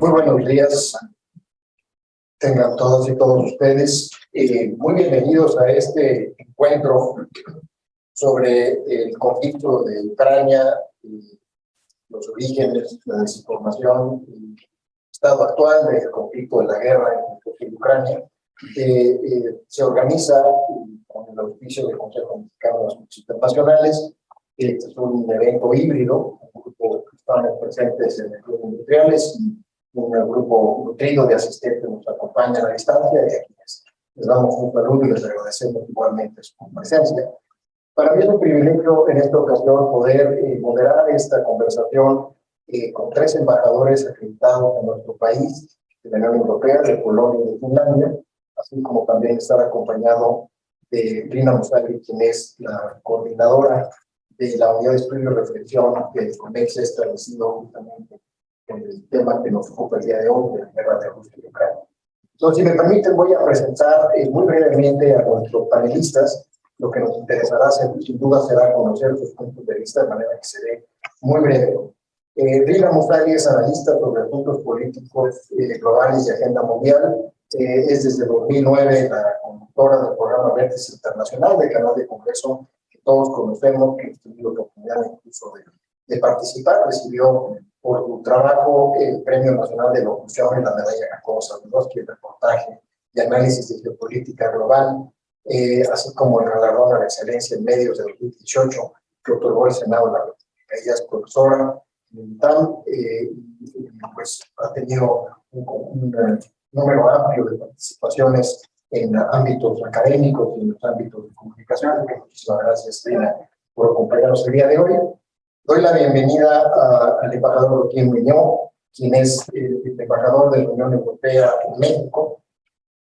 Muy buenos días, tengan todos y todos ustedes. Muy bienvenidos a este encuentro sobre el conflicto de Ucrania, los orígenes, la desinformación, el estado actual del conflicto de la guerra en Ucrania. Se organiza con el auspicio del Consejo Mexicano de Asuntos Internacionales. Este es un evento híbrido, un grupo que estamos presentes en el Club Industriales y un grupo nutrido de asistentes nos acompaña a la distancia y a quienes les damos un saludo y les agradecemos igualmente su presencia. Para mí es un privilegio en esta ocasión poder moderar esta conversación con tres embajadores acreditados en nuestro país, de la Unión Europea, de Polonia y de Finlandia, así como también estar acompañado de Rina Musali, quien es la coordinadora de la unidad de estudio y reflexión del COMEX establecido justamente en el tema que nos ocupa el día de hoy, de la guerra de Rusia y Ucrania. Entonces, si me permiten, voy a presentar muy brevemente a nuestros panelistas. Lo que nos interesará, sin duda, será conocer sus puntos de vista de manera que se dé muy breve. Rina Musali es analista sobre asuntos políticos globales y agenda mundial. Es desde 2009 la conductora del programa Vértice Internacional del canal de Congreso que todos conocemos, que hemos tenido la oportunidad incluso de participar. Recibió por su trabajo el Premio Nacional de Locución y la Medalla Jacobo Zabludovsky, el reportaje y análisis de geopolítica global, así como el galardón a la excelencia en medios de 2018 que otorgó el Senado de la República. Ella es profesora en UNITAM, pues ha tenido un número amplio de participaciones en ámbitos académicos y en los ámbitos de comunicación. Así que muchísimas gracias, Rina, por acompañarnos el día de hoy. Doy la bienvenida al embajador Joaquín Muñoz, quien es el embajador de la Unión Europea en México.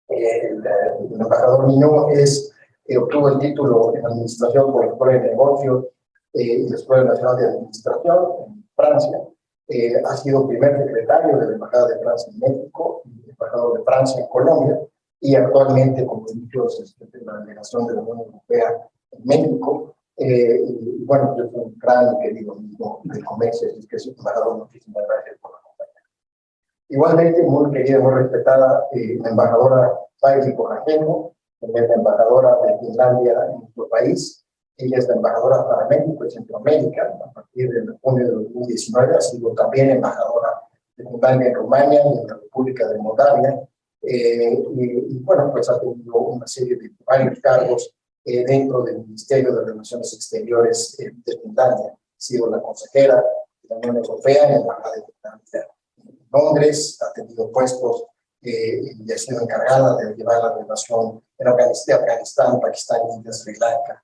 El embajador Muñoz obtuvo el título en Administración por la Escuela de Negocios y la Escuela Nacional de Administración en Francia. Ha sido primer secretario de la Embajada de Francia en México, y embajador de Francia en Colombia, y actualmente como ministro de la delegación de la Unión Europea en México. Y bueno, yo soy un gran y querido amigo del comercio, así que soy embajador, muchísimas gracias por acompañarme. Igualmente, muy querida, muy respetada, la embajadora Päivi Kohagenko, también la embajadora de Finlandia en nuestro país. Ella es la embajadora para México y Centroamérica a partir de junio de 2019. Ha sido también embajadora de Finlandia en Rumania y en la República de Moldavia. Y bueno, pues ha tenido una serie de varios cargos dentro del Ministerio de Relaciones Exteriores de Finlandia. Ha sido la consejera de la Unión Europea en la Embajada de Finlandia en Londres, ha tenido puestos y ha sido encargada de llevar la relación en Afganistán, Pakistán, India, Sri Lanka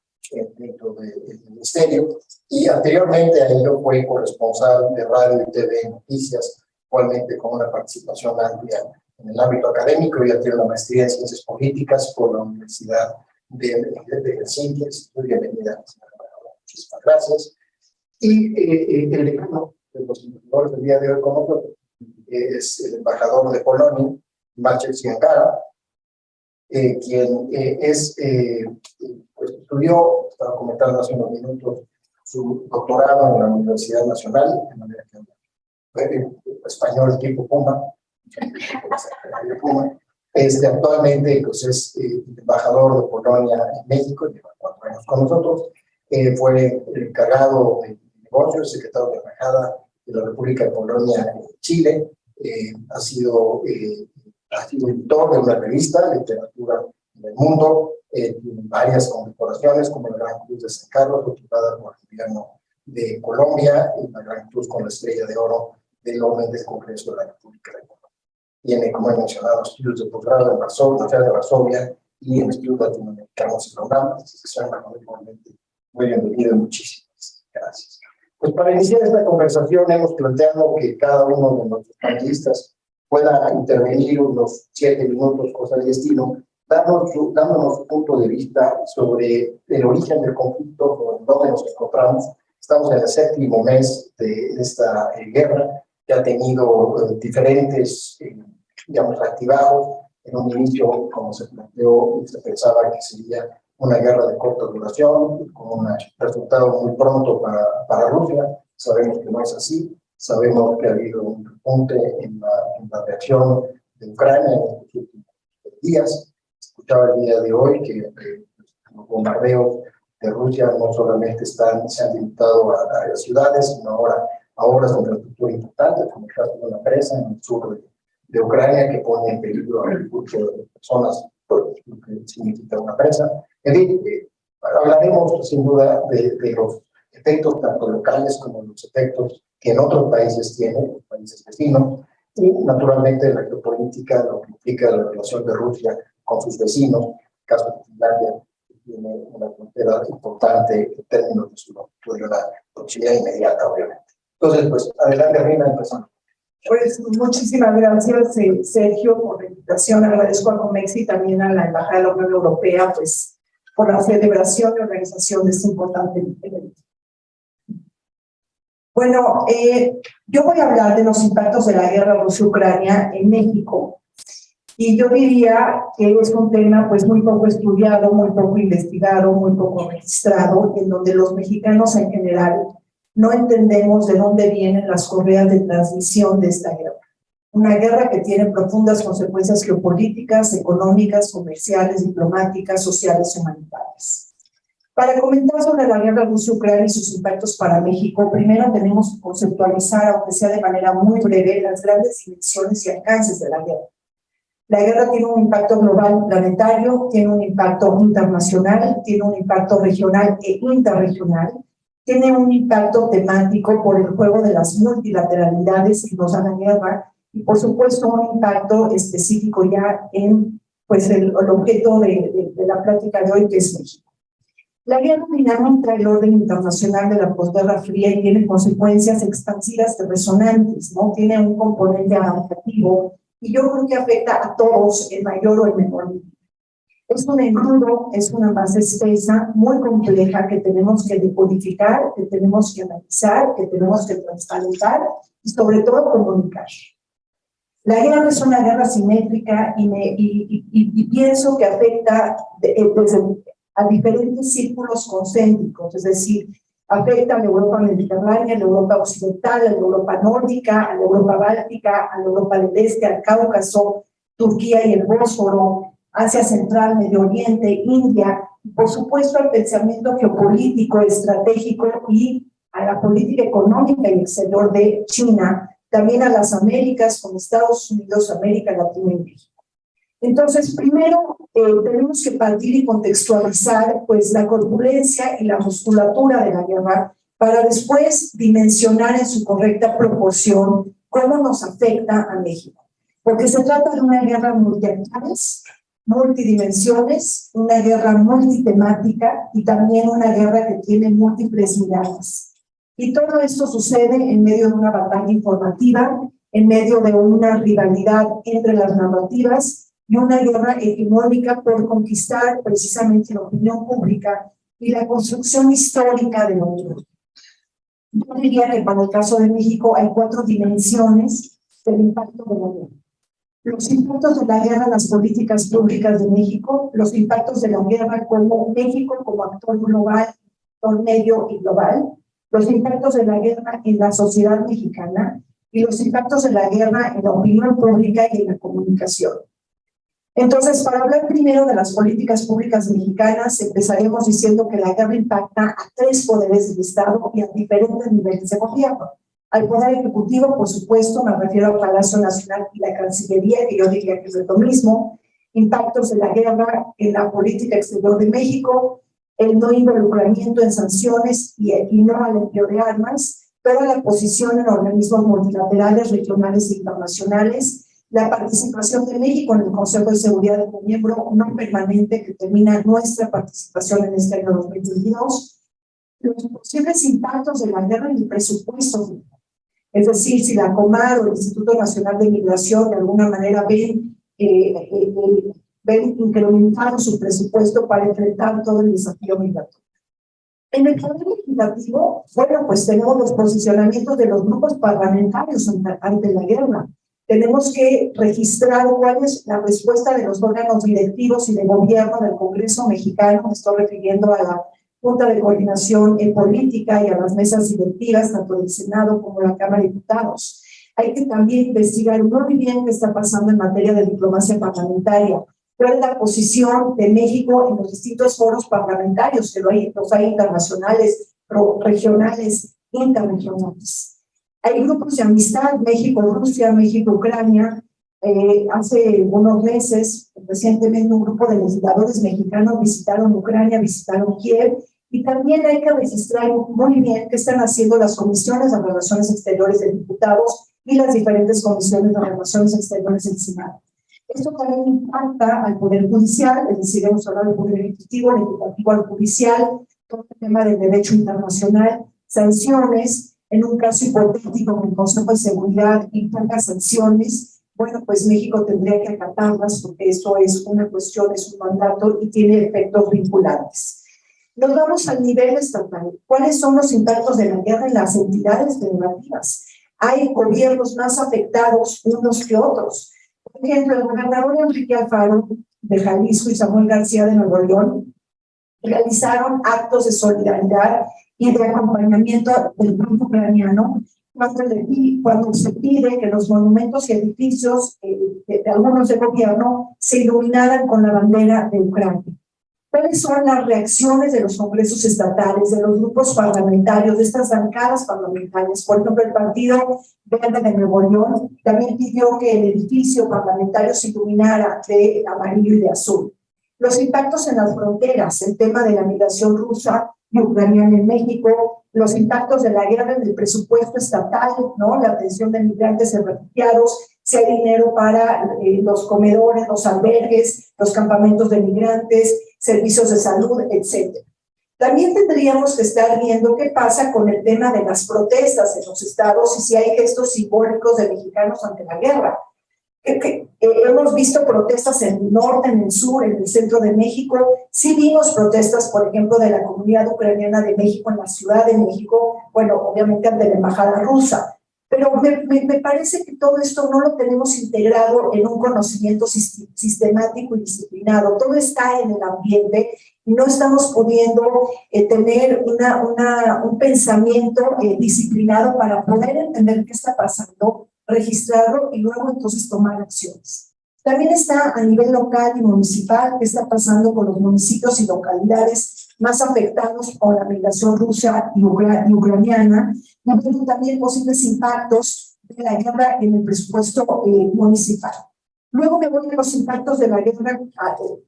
dentro del ministerio. Y anteriormente a ello fue corresponsal de radio y TV Noticias, actualmente con una participación amplia en el ámbito académico y ha tenido una maestría en Ciencias Políticas por la Universidad de Helsinki. Muy bienvenida, señora embajadora. Muchísimas gracias. Y el decano de los embajadores del día de hoy con nosotros es el embajador de Polonia, Maciej Zyngala, quien pues estudió, estaba comentando hace unos minutos, su doctorado en la Universidad Nacional, de manera que español tipo Puma, actualmente pues, es embajador de Polonia en México, lleva 4 años con nosotros. Fue el encargado de negocios, secretario de embajada de la República de Polonia en Chile. Ha sido editor de una revista, Literatura en el Mundo, tiene varias condecoraciones, como la Gran Cruz de San Carlos, otorgada por el gobierno de Colombia, y la Gran Cruz con la Estrella de Oro del Orden del Congreso de la República de Colombia. Tiene, como he mencionado, estudios de posgrado en Universidad de Varsovia y en estudios latinoamericanos en la UNAM. Igualmente, muy bienvenido y muchísimas gracias. Pues para iniciar esta conversación hemos planteado que cada uno de nuestros panelistas pueda intervenir unos 7 minutos, cosas de estilo, dándonos su punto de vista sobre el origen del conflicto, donde nos encontramos. Estamos en el 7º mes de esta guerra, que ha tenido diferentes, digamos, altibajos. En un inicio, como se planteó, se pensaba que sería una guerra de corta duración, con un resultado muy pronto para Rusia. Sabemos que no es así. Sabemos que ha habido un apunte en la reacción de Ucrania en estos últimos días. Escuchaba el día de hoy que los bombardeos de Rusia no solamente se han limitado a las ciudades, sino ahora a obras de infraestructura importantes, como el caso de una presa en el sur de Ucrania, que pone en peligro al recurso de personas, lo que significa una presa. En fin, hablaremos sin duda de los efectos tanto locales como los efectos que en otros países tienen, los países vecinos, y naturalmente la geopolítica, lo que implica la relación de Rusia con sus vecinos, en el caso de Finlandia, que tiene una frontera importante en términos de la proximidad inmediata, obviamente. Entonces, pues, adelante, Rina, empezamos. Pues muchísimas gracias, Sergio, por la invitación. Agradezco a COMEX y también a la Embajada de la Unión Europea, pues, por la celebración y organización de este importante evento. Bueno, yo voy a hablar de los impactos de la guerra Rusia-Ucrania en México. Y yo diría que es un tema pues muy poco estudiado, muy poco investigado, muy poco registrado, en donde los mexicanos en general no entendemos de dónde vienen las correas de transmisión de esta guerra. Una guerra que tiene profundas consecuencias geopolíticas, económicas, comerciales, diplomáticas, sociales y humanitarias. Para comentar sobre la guerra Rusia-Ucrania y sus impactos para México, primero tenemos que conceptualizar, aunque sea de manera muy breve, las grandes dimensiones y alcances de la guerra. La guerra tiene un impacto global planetario, tiene un impacto internacional, tiene un impacto regional e interregional, tiene un impacto temático por el juego de las multilateralidades que nos da la guerra y, por supuesto, un impacto específico ya en pues, el objeto de la plática de hoy, que es México. La guerra dinamita el orden internacional de la posguerra fría y tiene consecuencias expansivas y resonantes, ¿no? Tiene un componente adaptativo y yo creo que afecta a todos en mayor o en menor medida. Es un embudo, es una base espesa, muy compleja, que tenemos que decodificar, que tenemos que analizar, que tenemos que transparentar y sobre todo comunicar. La guerra es una guerra simétrica y pienso que afecta a diferentes círculos concéntricos, es decir, afecta a la Europa mediterránea, a la Europa occidental, a la Europa nórdica, a la Europa báltica, a la Europa del Este, al Cáucaso, Turquía y el Bósforo, Asia Central, Medio Oriente, India, y por supuesto al pensamiento geopolítico, estratégico y a la política económica y exterior de China, también a las Américas, como Estados Unidos, América Latina y México. Entonces, primero tenemos que partir y contextualizar pues, la corpulencia y la musculatura de la guerra para después dimensionar en su correcta proporción cómo nos afecta a México. Porque se trata de una guerra multiactores, multidimensiones, una guerra multitemática y también una guerra que tiene múltiples miradas. Y todo esto sucede en medio de una batalla informativa, en medio de una rivalidad entre las narrativas y una guerra hegemónica por conquistar precisamente la opinión pública y la construcción histórica de la Unión. Yo diría que para el caso de México hay 4 dimensiones del impacto de la guerra. Los impactos de la guerra en las políticas públicas de México, los impactos de la guerra como México como actor global, actor medio y global, los impactos de la guerra en la sociedad mexicana y los impactos de la guerra en la opinión pública y en la comunicación. Entonces, para hablar primero de las políticas públicas mexicanas, empezaremos diciendo que la guerra impacta a 3 poderes del Estado y a diferentes niveles de gobierno. Al Poder Ejecutivo, por supuesto, me refiero al Palacio Nacional y la Cancillería, que yo diría que es lo mismo, impactos de la guerra en la política exterior de México, el no involucramiento en sanciones y no al empleo de armas, toda la posición en organismos multilaterales, regionales e internacionales, la participación de México en el Consejo de Seguridad como miembro no permanente que termina nuestra participación en este año 2022, los posibles impactos de la guerra en el presupuesto, es decir, si la Comar o el Instituto Nacional de Migración de alguna manera ven incrementado su presupuesto para enfrentar todo el desafío migratorio. En el poder legislativo, bueno, pues tenemos los posicionamientos de los grupos parlamentarios ante la guerra. Tenemos que registrar cuál es la respuesta de los órganos directivos y de gobierno del Congreso mexicano. Me estoy refiriendo a la Junta de Coordinación Política y a las mesas directivas, tanto del Senado como de la Cámara de Diputados. Hay que también investigar muy bien qué está pasando en materia de diplomacia parlamentaria. ¿Cuál es la posición de México en los distintos foros parlamentarios, que los hay internacionales, regionales, interregionales? Hay grupos de amistad, México-Rusia, México-Ucrania. Hace unos meses, recientemente, un grupo de legisladores mexicanos visitaron Ucrania, visitaron Kiev, y también hay que registrar muy bien qué están haciendo las comisiones de Relaciones Exteriores de diputados y las diferentes comisiones de Relaciones Exteriores del Senado. Esto también impacta al Poder Judicial, es decir, hemos hablado del Poder Ejecutivo, Legislativo, al Judicial, todo el tema del derecho internacional, sanciones. En un caso hipotético, el Consejo de Seguridad imponga sanciones, bueno, pues México tendría que acatarlas porque eso es una cuestión, es un mandato y tiene efectos vinculantes. Nos vamos al nivel estatal. ¿Cuáles son los impactos de la guerra en las entidades federativas? Hay gobiernos más afectados unos que otros. Por ejemplo, el gobernador Enrique Alfaro de Jalisco y Samuel García de Nuevo León realizaron actos de solidaridad y de acompañamiento del pueblo ucraniano cuando se pide que los monumentos y edificios de algunos de gobierno se iluminaran con la bandera de Ucrania. ¿Cuáles son las reacciones de los congresos estatales, de los grupos parlamentarios, de estas bancadas parlamentarias? Por ejemplo, el Partido Verde de Nuevo León también pidió que el edificio parlamentario se iluminara de amarillo y de azul. Los impactos en las fronteras, el tema de la migración rusa y ucraniana en México, los impactos de la guerra en el presupuesto estatal, ¿no? La atención de migrantes y refugiados, si hay dinero para los comedores, los albergues, los campamentos de migrantes, servicios de salud, etc. También tendríamos que estar viendo qué pasa con el tema de las protestas en los estados y si hay gestos simbólicos de mexicanos ante la guerra. Hemos visto protestas en el norte, en el sur, en el centro de México. Sí vimos protestas, por ejemplo, de la comunidad ucraniana de México en la Ciudad de México, bueno, obviamente ante la embajada rusa. Pero me parece que todo esto no lo tenemos integrado en un conocimiento sistemático y disciplinado. Todo está en el ambiente y no estamos pudiendo tener un pensamiento disciplinado para poder entender qué está pasando, registrarlo y luego entonces tomar acciones. También está a nivel local y municipal qué está pasando con los municipios y localidades más afectados por la migración rusa y ucraniana, y también posibles impactos de la guerra en el presupuesto municipal. Luego me voy a los impactos de la guerra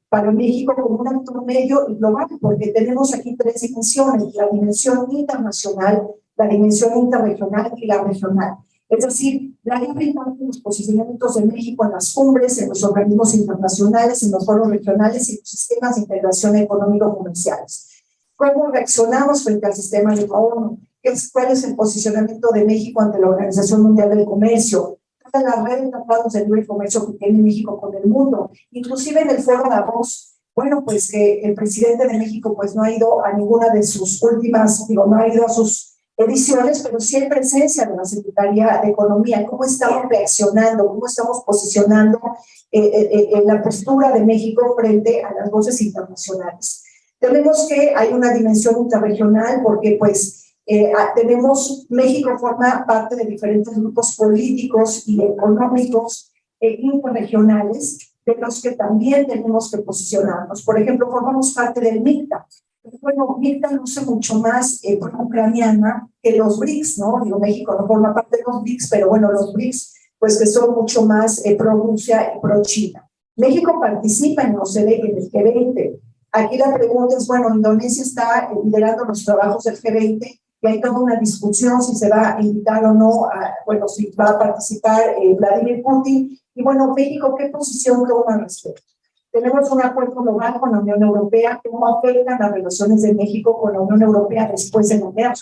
para México como un actor medio y global, porque tenemos aquí tres dimensiones: la dimensión internacional, la dimensión interregional y la regional. Es decir, la guerra impacta en los posicionamientos de México en las cumbres, en los organismos internacionales, en los foros regionales y los sistemas de integración económico-comerciales. ¿Cómo reaccionamos frente al sistema de la ONU? ¿Cuál es el posicionamiento de México ante la Organización Mundial del Comercio? Toda la red de tratados de libre comercio que tiene México con el mundo, inclusive en el foro Davos. Bueno, pues que el presidente de México pues no ha ido a ninguna de sus últimas, no ha ido a sus ediciones, pero sí en presencia de la Secretaría de Economía. ¿Cómo estamos reaccionando? ¿Cómo estamos posicionando en la postura de México frente a las voces internacionales? Tenemos que hay una dimensión interregional porque pues México forma parte de diferentes grupos políticos y económicos interregionales de los que también tenemos que posicionarnos. Por ejemplo, formamos parte del MICTA. Bueno, MICTA luce mucho más ucraniana que los BRICS, ¿no? Digo, México no forma parte de los BRICS, pero bueno, los BRICS, pues que son mucho más pro-Rusia y pro-China. México participa en OCDE y en el G20. Aquí la pregunta es, bueno, Indonesia está liderando los trabajos del G20 y hay toda una discusión si se va a invitar o no, bueno, si va a participar Vladimir Putin. Y bueno, México, ¿qué posición toma al respecto? Tenemos un acuerdo global con la Unión Europea. ¿Cómo afectan las relaciones de México con la Unión Europea después de la guerra?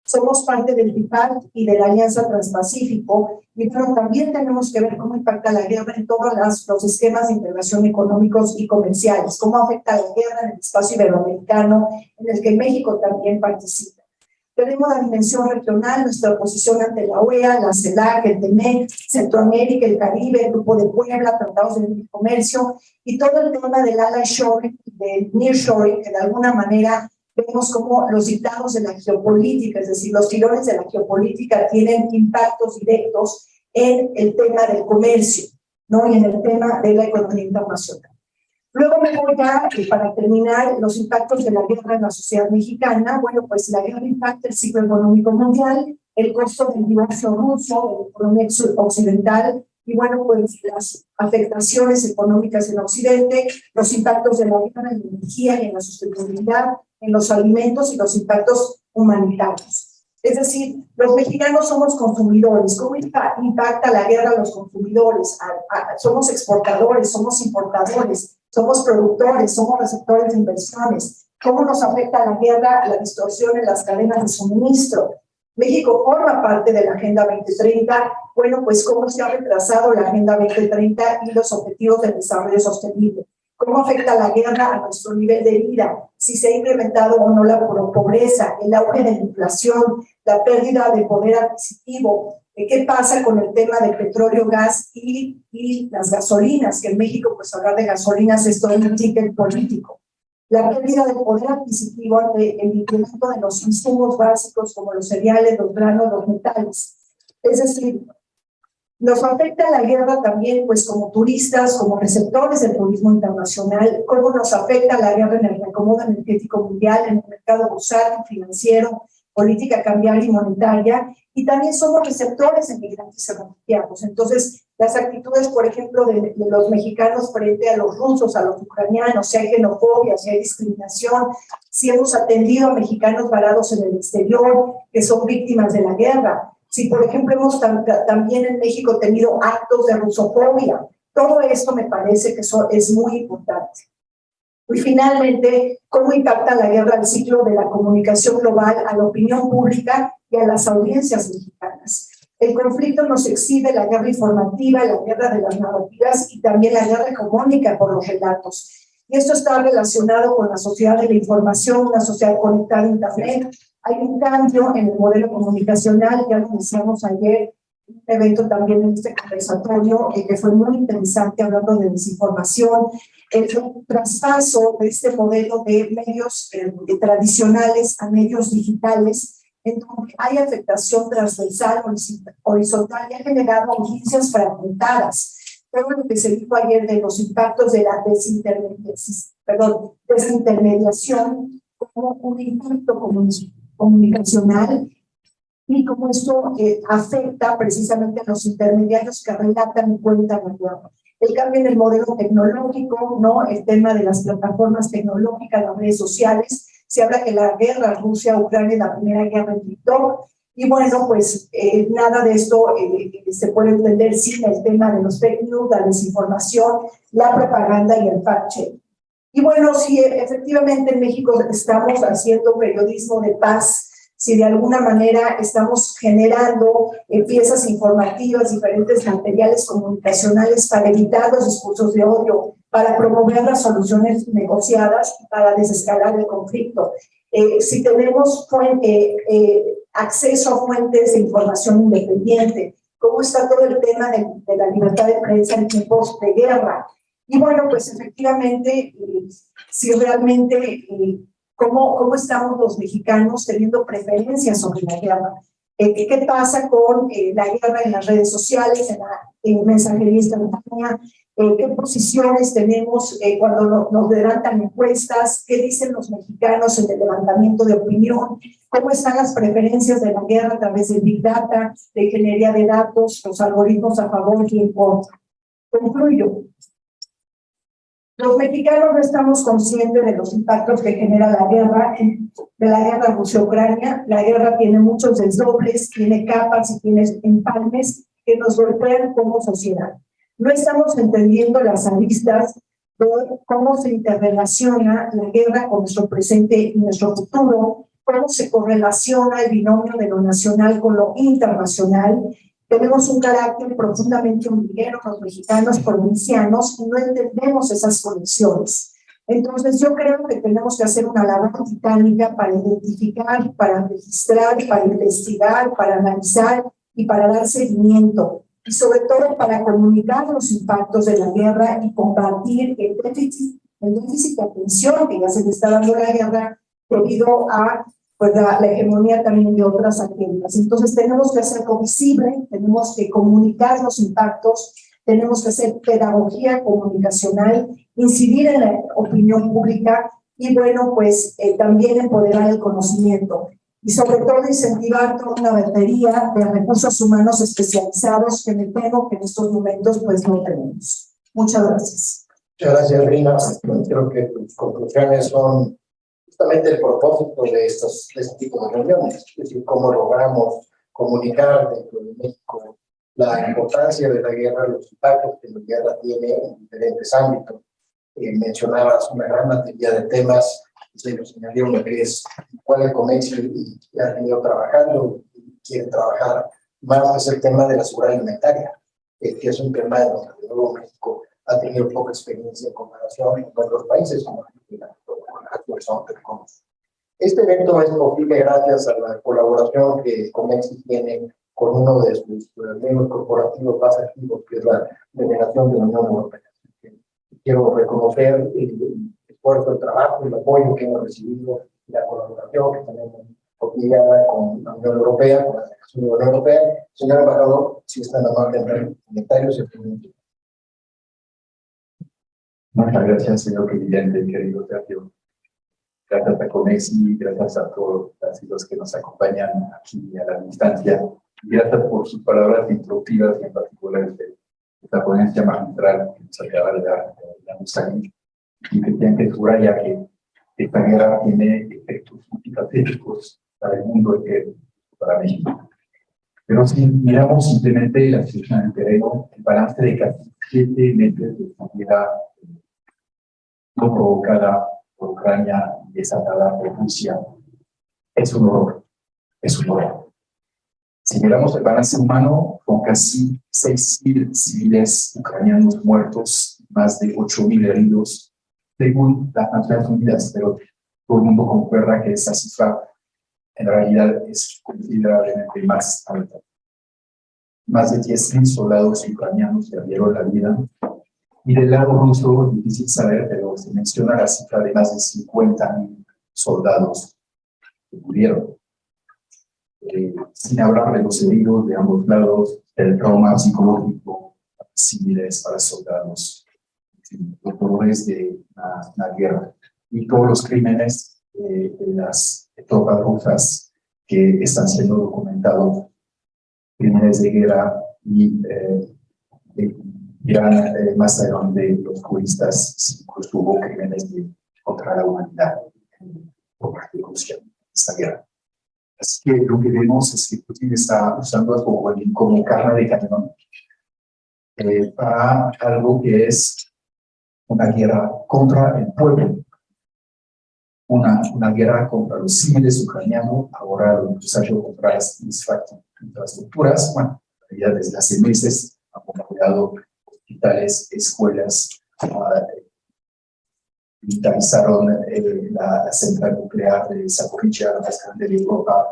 Somos parte del TIPAD y de la Alianza Transpacífico, y bueno, también tenemos que ver cómo impacta la guerra en todos los esquemas de integración económicos y comerciales, cómo afecta la guerra en el espacio iberoamericano, en el que México también participa. Tenemos la dimensión regional, nuestra posición ante la OEA, la CELAC, el TEMEC, Centroamérica, el Caribe, el Grupo de Puebla, tratados de libre comercio, y todo el tema del ally shoring, del nearshoring, que de alguna manera vemos como los dictados de la geopolítica, es decir, los tirones de la geopolítica tienen impactos directos en el tema del comercio, ¿no? Y en el tema de la economía internacional. Luego me voy a, para terminar, los impactos de la guerra en la sociedad mexicana. Bueno, pues la guerra impacta el ciclo económico mundial, el costo del divorcio ruso, de la economía occidental, y bueno, pues las afectaciones económicas en Occidente, los impactos de la guerra en la energía y en la sustentabilidad, en los alimentos y los impactos humanitarios. Es decir, los mexicanos somos consumidores. ¿Cómo impacta la guerra a los consumidores? Somos exportadores, somos importadores, somos productores, somos receptores de inversiones. ¿Cómo nos afecta la guerra, la distorsión en las cadenas de suministro? México forma parte de la Agenda 2030. Bueno, pues cómo se ha retrasado la Agenda 2030 y los objetivos de desarrollo sostenible. ¿Cómo afecta la guerra a nuestro nivel de vida? Si se ha incrementado o no la pobreza, el auge de la inflación, la pérdida de poder adquisitivo. ¿Qué pasa con el tema del petróleo, gas y las gasolinas? Que en México, pues hablar de gasolinas es todo un ticket político. La pérdida de poder adquisitivo ante el incremento de los insumos básicos como los cereales, los granos, los metales. Es decir, nos afecta la guerra también, pues como turistas, como receptores del turismo internacional, cómo nos afecta la guerra en el reacomodo energético mundial, en el mercado bursátil, financiero, política cambiaria y monetaria, y también somos receptores de migrantes y refugiados. Entonces, las actitudes, por ejemplo, de los mexicanos frente a los rusos, a los ucranianos, si hay xenofobia, si hay discriminación, si hemos atendido a mexicanos varados en el exterior, que son víctimas de la guerra, si, por ejemplo, hemos también en México tenido actos de rusofobia. Todo esto me parece que eso es muy importante. Y finalmente, ¿cómo impacta la guerra al ciclo de la comunicación global, a la opinión pública y a las audiencias mexicanas? El conflicto nos exhibe la guerra informativa, la guerra de las narrativas y también la guerra hegemónica por los relatos. Y esto está relacionado con la sociedad de la información, una sociedad conectada a Internet. Hay un cambio en el modelo comunicacional, ya lo decíamos ayer, un evento también en este conversatorio, que fue muy interesante hablando de desinformación, el traspaso de este modelo de medios tradicionales a medios digitales, en donde hay afectación transversal, horizontal, y ha generado audiencias fragmentadas. Todo lo que se dijo ayer de los impactos de la desintermediación como un impacto comunicacional y cómo esto afecta precisamente a los intermediarios que relatan y cuentan la guerra. El cambio en el modelo tecnológico, ¿no? El tema de las plataformas tecnológicas, las redes sociales. Se habla que la guerra Rusia-Ucrania es la primera guerra en TikTok. Y bueno, pues nada de esto se puede entender sin el tema de los fake news, la desinformación, la propaganda y el fact-check. Y bueno, si efectivamente en México estamos haciendo periodismo de paz, si de alguna manera estamos generando piezas informativas, diferentes materiales comunicacionales para evitar los discursos de odio, para promover las soluciones negociadas, para desescalar el conflicto. Si tenemos acceso a fuentes de información independiente, cómo está todo el tema de la libertad de prensa en tiempos de guerra. Y bueno, pues efectivamente, si realmente, ¿cómo estamos los mexicanos teniendo preferencias sobre la guerra? ¿Qué pasa con la guerra en las redes sociales, en la mensajería instantánea? ¿Qué posiciones tenemos cuando nos levantan encuestas? ¿Qué dicen los mexicanos en el levantamiento de opinión? ¿Cómo están las preferencias de la guerra a través del Big Data, de ingeniería de datos, los algoritmos a favor y en contra? Concluyo. Los mexicanos no estamos conscientes de los impactos que genera la guerra, de la guerra Rusia-Ucrania. La guerra tiene muchos desdobles, tiene capas y tiene empalmes que nos golpean como sociedad. No estamos entendiendo las aristas de cómo se interrelaciona la guerra con nuestro presente y nuestro futuro, cómo se correlaciona el binomio de lo nacional con lo internacional. Tenemos un carácter profundamente hormiguero, los mexicanos provincianos, y no entendemos esas conexiones. Entonces, yo creo que tenemos que hacer una labor titánica para identificar, para registrar, para investigar, para analizar y para dar seguimiento. Y sobre todo para comunicar los impactos de la guerra y combatir el déficit de atención que ya se le está dando a la guerra debido a pues la hegemonía también de otras agendas. Entonces tenemos que hacerlo visible, tenemos que comunicar los impactos, tenemos que hacer pedagogía comunicacional, incidir en la opinión pública y bueno, pues también empoderar el conocimiento y sobre todo incentivar toda una batería de recursos humanos especializados que me temo que en estos momentos pues no tenemos. Muchas gracias. Muchas gracias, Rina. Creo que tus conclusiones son justamente el propósito de este tipo de reuniones, es decir, cómo logramos comunicar dentro de México la importancia de la guerra, los impactos que la guerra tiene en diferentes ámbitos. Mencionabas una gran batería de temas, se nos señaló lo que es cuál el comercio y ha venido trabajando y quiere trabajar más, es el tema de la seguridad alimentaria, que es un tema en donde de nuevo México ha tenido poca experiencia en comparación con otros países como Argentina, con este evento es posible gracias a la colaboración que Comexi tiene con uno de sus miembros corporativos más activos, que es la Delegación de la Unión Europea. Quiero reconocer el esfuerzo, el trabajo, el apoyo que hemos recibido, la colaboración que tenemos cotidiana con la Unión Europea, con la Delegación de la Unión Europea. Señor embajador, si está en la marca de comentarios, se permite. Muchas gracias, señor presidente, querido Sergio. Gracias a Comexi, gracias a todos los que nos acompañan aquí a la distancia. Y gracias por sus palabras introductivas y en particular de esta ponencia magistral que nos acaba de dar la Mussolini y que tiene que subrayar que esta guerra tiene efectos significativos para el mundo y para México. Pero si miramos simplemente la situación en el terreno, el balance de casi 7 meses de esta guerra no provocada por Ucrania y desatada por Rusia es un horror, es un horror. Si miramos el balance humano, con casi 6.000 civiles ucranianos muertos, más de 8.000 heridos, según las Naciones Unidas, pero todo el mundo concuerda que esa cifra en realidad es considerablemente más alta. Más de 10.000 soldados ucranianos perdieron la vida. Y del lado ruso, difícil saber, pero se menciona la cifra de más de 50.000 soldados que murieron. Sin hablar de los heridos de ambos lados, del trauma psicológico para civiles, para soldados, los dolores de la guerra y todos los crímenes de las tropas rusas que están siendo documentados, crímenes de guerra y dirán más adelante los juristas si incluso hubo crímenes contra la humanidad por parte de Rusia en esta guerra. Así que lo que vemos es que Putin está usando como carne de cañón para algo que es una guerra contra el pueblo, una guerra contra los civiles ucranianos, ahora lo necesario contra las infraestructuras. Bueno, en realidad desde hace meses han bombardeado hospitales, escuelas, militarizaron la central nuclear de Zaporizhzhia, la más grande de Europa,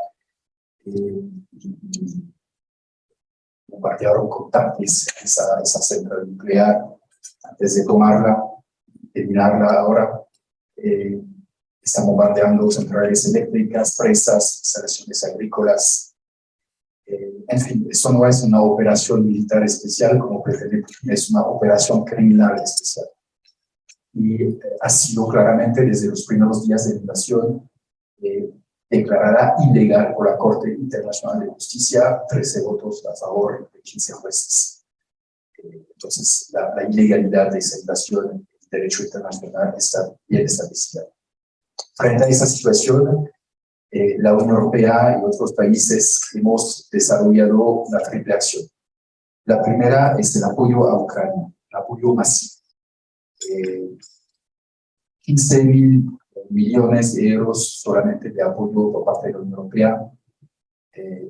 bombardearon con tanques esa central nuclear antes de tomarla, terminarla ahora. Están bombardeando centrales eléctricas, presas, instalaciones agrícolas. En fin, eso no es una operación militar especial, como pretende Putin, es una operación criminal especial. Y ha sido claramente desde los primeros días de la invasión declarada ilegal por la Corte Internacional de Justicia, 13 votos a favor de 15 jueces. Entonces, la ilegalidad de esa invasión, el derecho internacional está bien establecida. Frente a esa situación, la Unión Europea y otros países hemos desarrollado una triple acción. La primera es el apoyo a Ucrania, el apoyo masivo. 15.000 millones de euros solamente de apoyo por parte de la Unión Europea.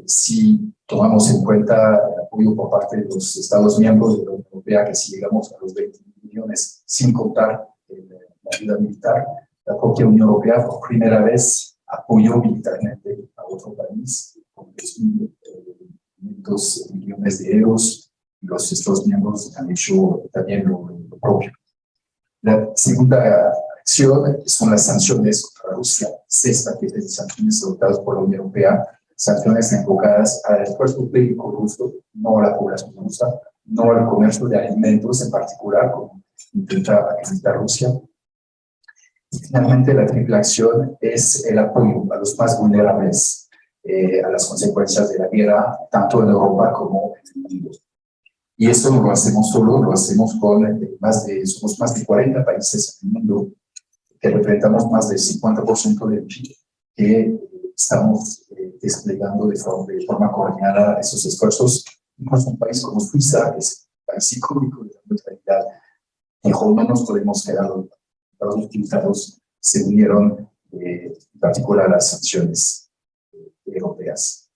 Si tomamos en cuenta el apoyo por parte de los Estados miembros de la Unión Europea, que si llegamos a los 20 millones, sin contar la ayuda militar, la propia Unión Europea por primera vez apoyó militarmente a otro país con 2.500 millones de euros, y los Estados miembros han hecho también lo propio. La segunda acción son las sanciones contra contra Rusia, 6 paquetes de sanciones adoptados por la Unión Europea, sanciones enfocadas al esfuerzo bélico ruso, no a la población rusa, no al comercio de alimentos en particular, como intenta evitar Rusia. Y finalmente, la triple acción es el apoyo a los más vulnerables a las consecuencias de la guerra, tanto en Europa como en el mundo. Y esto no lo hacemos solo, lo hacemos con somos más de 40 países en el mundo, que representamos más del 50% del PIB, que estamos desplegando de forma coordinada esos esfuerzos. Incluso un país como Suiza, que es un país icónico de la neutralidad, dijo, no nos podemos quedar. Los diputados se unieron, en particular a las sanciones europeas.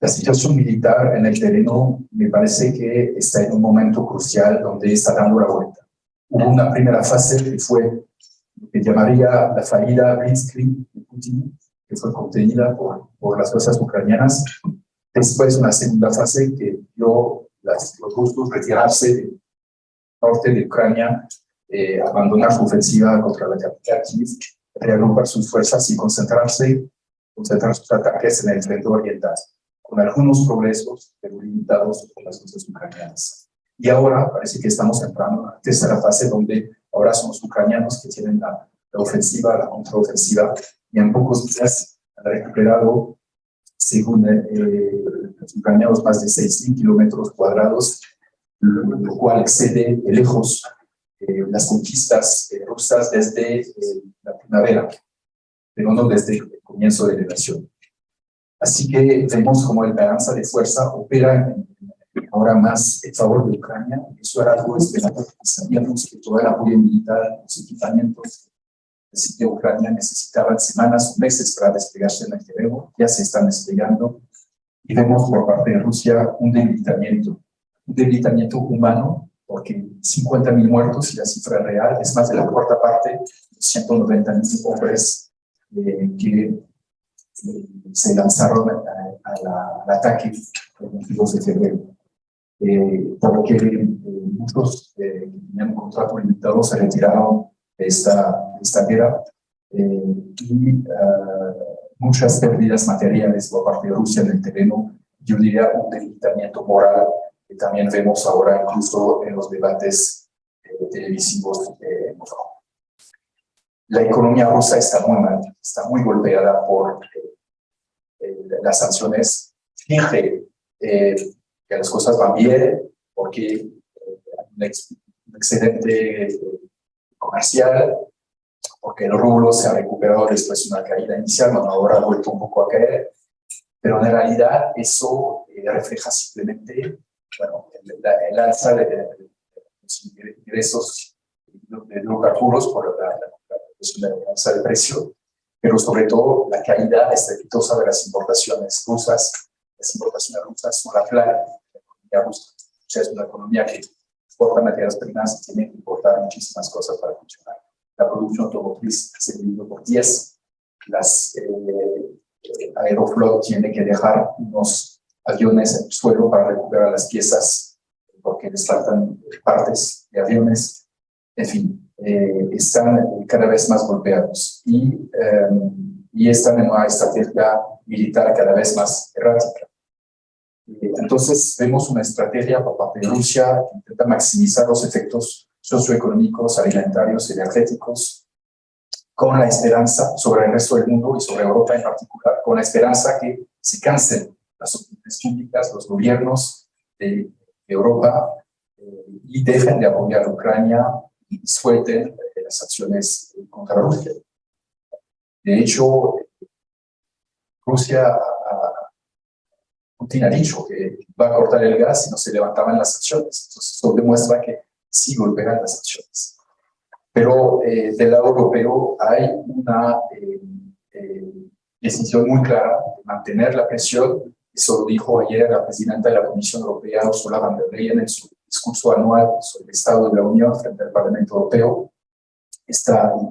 La situación militar en el terreno me parece que está en un momento crucial donde está dando la vuelta. Hubo una primera fase que fue lo que llamaría la fallida Blitzkrieg de Putin, que fue contenida por las fuerzas ucranianas. Después una segunda fase que vio los rusos retirarse del norte de Ucrania, abandonar su ofensiva contra la capital Kiev, reagrupar sus fuerzas y concentrar sus ataques en el frente oriental, con algunos progresos, pero limitados por las fuerzas ucranianas. Y ahora parece que estamos entrando en la tercera fase, donde ahora son los ucranianos que tienen la ofensiva, la contraofensiva, y en pocos días han recuperado, según los ucranianos, más de 6.000 kilómetros cuadrados, lo cual excede de lejos las conquistas rusas desde la primavera, pero no desde el comienzo de la invasión. Así que vemos como la balanza de fuerza opera ahora más en favor de Ucrania. Eso era algo esperado. Sabíamos que todo el apoyo militar, los equipamientos de Ucrania necesitaban semanas o meses para desplegarse en el terreno. Ya se están desplegando. Y vemos por parte de Rusia un debilitamiento humano, porque 50.000 muertos, y la cifra real es más de la cuarta parte de 190.000 hombres que se lanzaron al ataque el 22 de febrero. Porque muchos que tenían un contrato limitado se retiraron de esta guerra y muchas pérdidas materiales por parte de Rusia en el terreno. Yo diría un debilitamiento moral que también vemos ahora incluso en los debates televisivos. La economía rusa está muy mal, está muy golpeada por las sanciones. Finge que las cosas van bien porque hay un excedente comercial, porque el rublo se ha recuperado después de una caída inicial, bueno, ahora ha vuelto un poco a caer, pero en realidad eso refleja simplemente el alza de los ingresos de hidrocarburos por la alza del precio, pero sobre todo la caída estrepitosa de las importaciones rusas. Las importaciones rusas son la clave de la economía rusa. O sea, es una economía que exporta materias primas y tiene que importar muchísimas cosas para funcionar. La producción automotriz se divide por 10. Aeroflot tiene que dejar unos aviones en el suelo para recuperar las piezas porque les faltan partes de aviones. En fin, están cada vez más golpeados y están en una estrategia militar cada vez más errática. Entonces vemos una estrategia por parte de Rusia que intenta maximizar los efectos socioeconómicos, alimentarios, energéticos, con la esperanza sobre el resto del mundo y sobre Europa en particular, con la esperanza que se cansen las opiniones públicas, los gobiernos de Europa y dejen de apoyar a Ucrania y suelten las acciones contra Rusia. De hecho, Putin ha dicho que va a cortar el gas si no se levantaban las acciones. Entonces, eso demuestra que sí golpearán las acciones. Pero del lado europeo hay una decisión muy clara de mantener la presión. Eso lo dijo ayer la presidenta de la Comisión Europea, Ursula von der Leyen, en su discurso anual sobre el Estado de la Unión frente al Parlamento Europeo.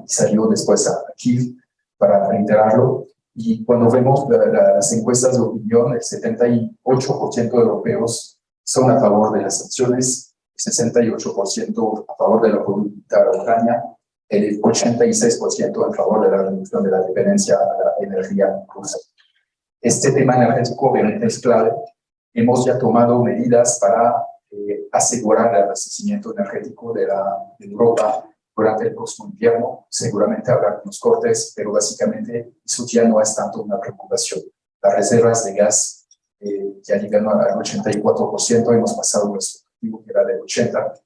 Salió después a Kiev para reiterarlo. Y cuando vemos las encuestas de opinión, el 78% de europeos son a favor de las sanciones, 68% a favor del apoyo militar a Ucrania, el 86% en favor de la reducción de la dependencia a la energía rusa. Este tema energético obviamente es clave. Hemos ya tomado medidas para asegurar el abastecimiento energético de Europa durante el próximo invierno. Seguramente habrá algunos cortes, pero básicamente eso ya no es tanto una preocupación. Las reservas de gas ya llegan al 84%, hemos pasado nuestro objetivo que era de 80%,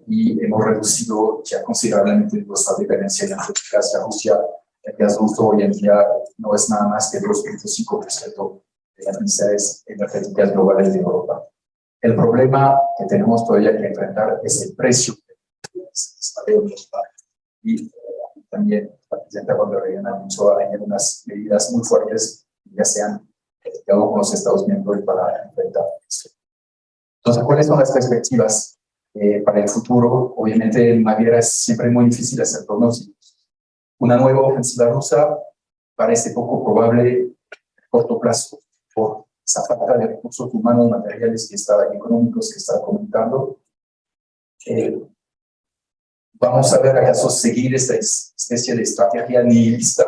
y hemos reducido ya considerablemente nuestra dependencia energética hacia Rusia. El gas ruso hoy en día no es nada más que 2.5% de las necesidades energéticas globales de Europa. El problema que tenemos todavía que enfrentar es el precio. Y también la presidenta von der Leyen anunció hay unas medidas muy fuertes que ya se han platicado con los Estados miembros para enfrentar esto. Entonces, ¿cuáles son las perspectivas para el futuro? Obviamente, en una guerra es siempre muy difícil hacer pronósticos. Una nueva ofensiva rusa parece poco probable a corto plazo por esa falta de recursos humanos, materiales y económicos que estaba comentando. Vamos a ver acaso seguir esta especie de estrategia nihilista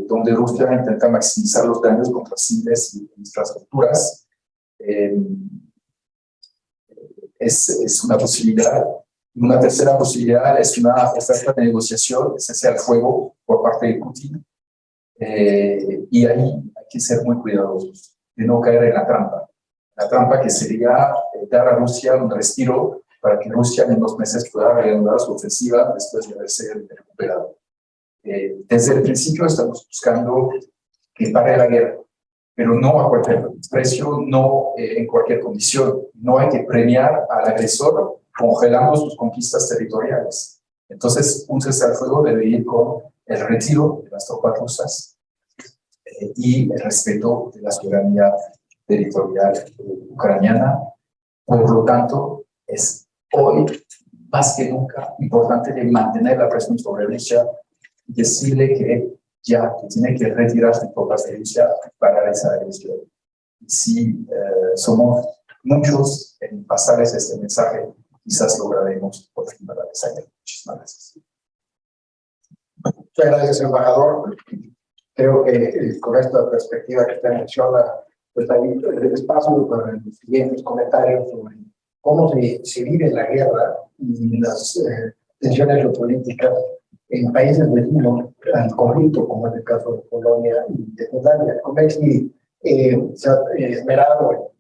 donde Rusia intenta maximizar los daños contra civiles y infraestructuras. Es una posibilidad. Una tercera posibilidad es una oferta de negociación, ese al fuego por parte de Putin. Y ahí hay que ser muy cuidadosos de no caer en la trampa. La trampa que sería dar a Rusia un respiro para que Rusia en unos meses pueda reanudar su ofensiva después de haberse recuperado. Desde el principio estamos buscando que pare la guerra, pero no a cualquier precio, no en cualquier condición. No hay que premiar al agresor congelando sus conquistas territoriales. Entonces, un cese al fuego debe ir con el retiro de las tropas rusas y el respeto de la soberanía territorial ucraniana. Por lo tanto, es hoy, más que nunca, importante de mantener la presión sobre Rusia y decirle que ya tiene que retirar sus tropas de Rusia para esa agresión. Si somos muchos en pasarles este mensaje, quizás lograremos por fin parar esa guerra. Muchísimas gracias. Muchas gracias, embajador. Creo que con esta perspectiva que usted menciona, pues hay espacio para los siguientes comentarios sobre cómo se vive la guerra y las tensiones geopolíticas en países vecinos al conflicto, como es el caso de Polonia y de Finlandia. Comexi se ha esmerado,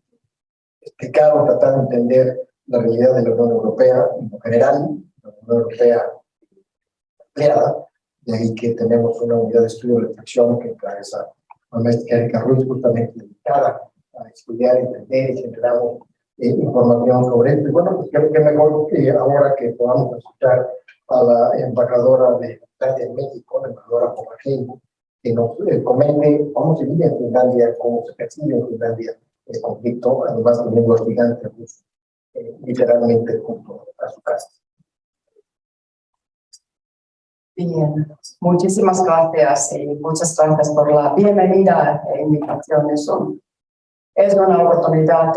explicado, tratado de entender la realidad de la Unión Europea en general, la Unión Europea ampliada, de ahí que tenemos una unidad de estudio de reflexión que encabeza la maestra Erika Ruiz, justamente dedicada a estudiar, entender y generamos información sobre esto. Y bueno, pues creo que mejor ahora que podamos escuchar a la embajadora de Finlandia en México, la embajadora Pomajin, que nos comente cómo se vive en Finlandia, cómo se percibe en Finlandia el conflicto, además teniendo al gigante ruso literalmente junto a su casa. Bien, muchísimas gracias y muchas gracias por la bienvenida e invitación. Es una oportunidad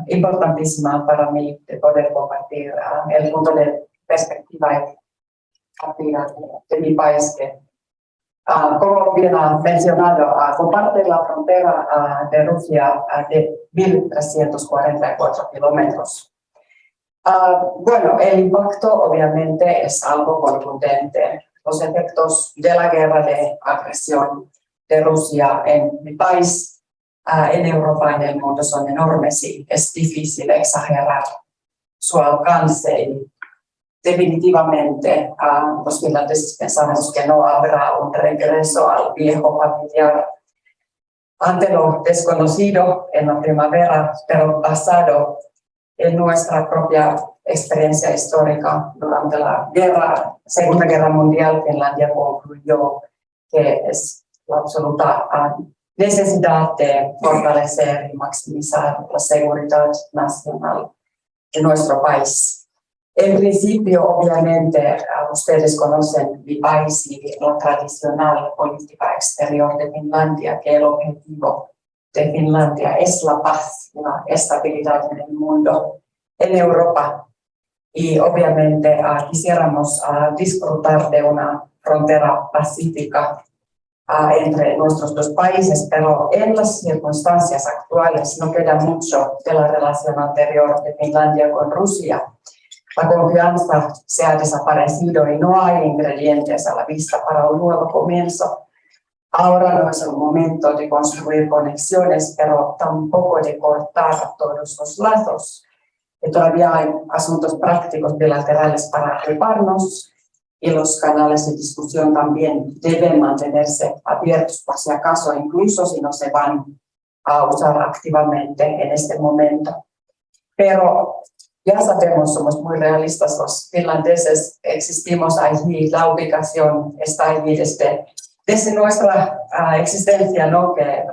importantísima para mí de poder compartir el punto de perspectiva de mi país que, como bien ha mencionado, comparte la frontera de Rusia de 1.344 kilómetros. Bueno, el impacto obviamente es algo contundente. Los efectos de la guerra de agresión de Rusia en mi país, en Europa, en el mundo son enormes y es difícil exagerar su alcance. Y definitivamente los finlandeses pensamos que no habrá un regreso al viejo familiar ante lo desconocido en la primavera, pero basado en nuestra propia experiencia histórica durante la Segunda Guerra Mundial. Finlandia concluyó que es la absoluta necesidad de fortalecer y maximizar la seguridad nacional de nuestro país. En principio, obviamente, ustedes conocen mi país y la tradicional política exterior de Finlandia, que el objetivo de Finlandia es la paz, la estabilidad en el mundo, en Europa y obviamente quisiéramos disfrutar de una frontera pacífica entre nuestros dos países, pero en las circunstancias actuales no queda mucho de la relación anterior de Finlandia con Rusia. La confianza se ha desaparecido y no hay ingredientes a la vista para un nuevo comienzo. Ahora no es el momento de construir conexiones, pero tampoco de cortar todos los lazos. Y todavía hay asuntos prácticos bilaterales para agruparnos y los canales de discusión también deben mantenerse abiertos por si acaso, incluso si no se van a usar activamente en este momento. Pero ya sabemos, somos muy realistas los finlandeses, existimos allí, la ubicación está allí desde nuestra existencia, ¿no? Que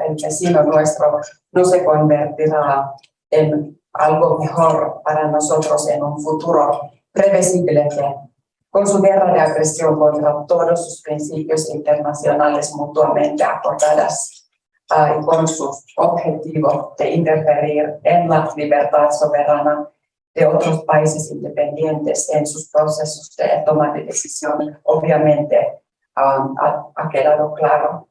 el vecino nuestro no se convertirá en algo mejor para nosotros en un futuro previsible que con su guerra de agresión contra todos sus principios internacionales mutuamente acordadas y con su objetivo de interferir en la libertad soberana de otros países independientes en sus procesos de toma de decisión, obviamente ha quedado claro.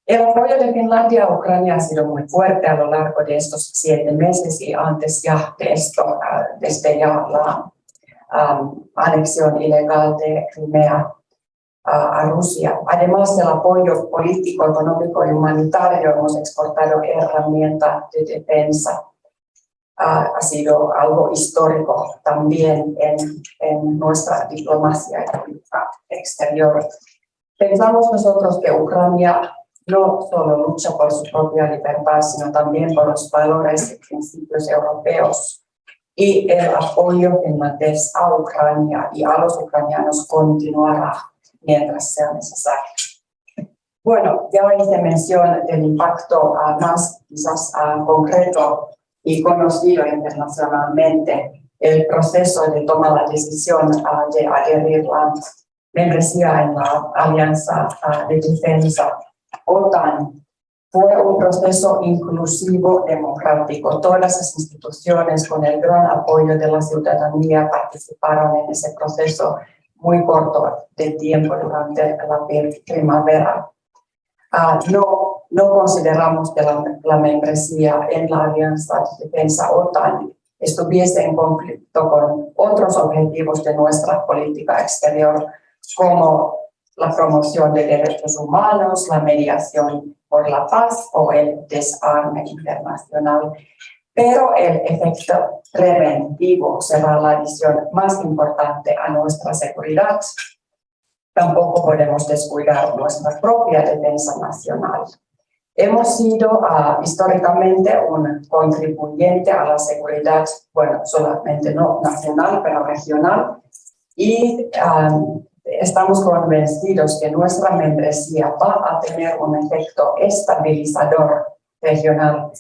El apoyo de Finlandia a Ucrania ha sido muy fuerte a lo largo de estos 7 meses y antes ya de esto, desde ya la anexión ilegal de Crimea a Rusia. Además del apoyo político, económico y humanitario, hemos exportado herramientas de defensa. Ha sido algo histórico también en nuestra diplomacia exterior. Pensamos nosotros que Ucrania no solo lucha por su propia libertad, sino también por los valores y principios europeos. Y el apoyo finlandés a Ucrania y a los ucranianos continuará mientras sea necesario. Bueno, ya hice mención del impacto más quizás concreto y conocido internacionalmente, el proceso de tomar la decisión de adherir la membresía en la Alianza de Defensa OTAN. Fue un proceso inclusivo, democrático. Todas las instituciones, con el gran apoyo de la ciudadanía, participaron en ese proceso muy corto de tiempo durante la primavera. No consideramos que la membresía en la Alianza de Defensa OTAN estuviese en conflicto con otros objetivos de nuestra política exterior, como la promoción de derechos humanos, la mediación por la paz o el desarme internacional. Pero el efecto preventivo será la adición más importante a nuestra seguridad. Tampoco podemos descuidar nuestra propia defensa nacional. Hemos sido históricamente un contribuyente a la seguridad, bueno, solamente no nacional, pero regional, y estamos convencidos que nuestra membresía va a tener un efecto estabilizador regional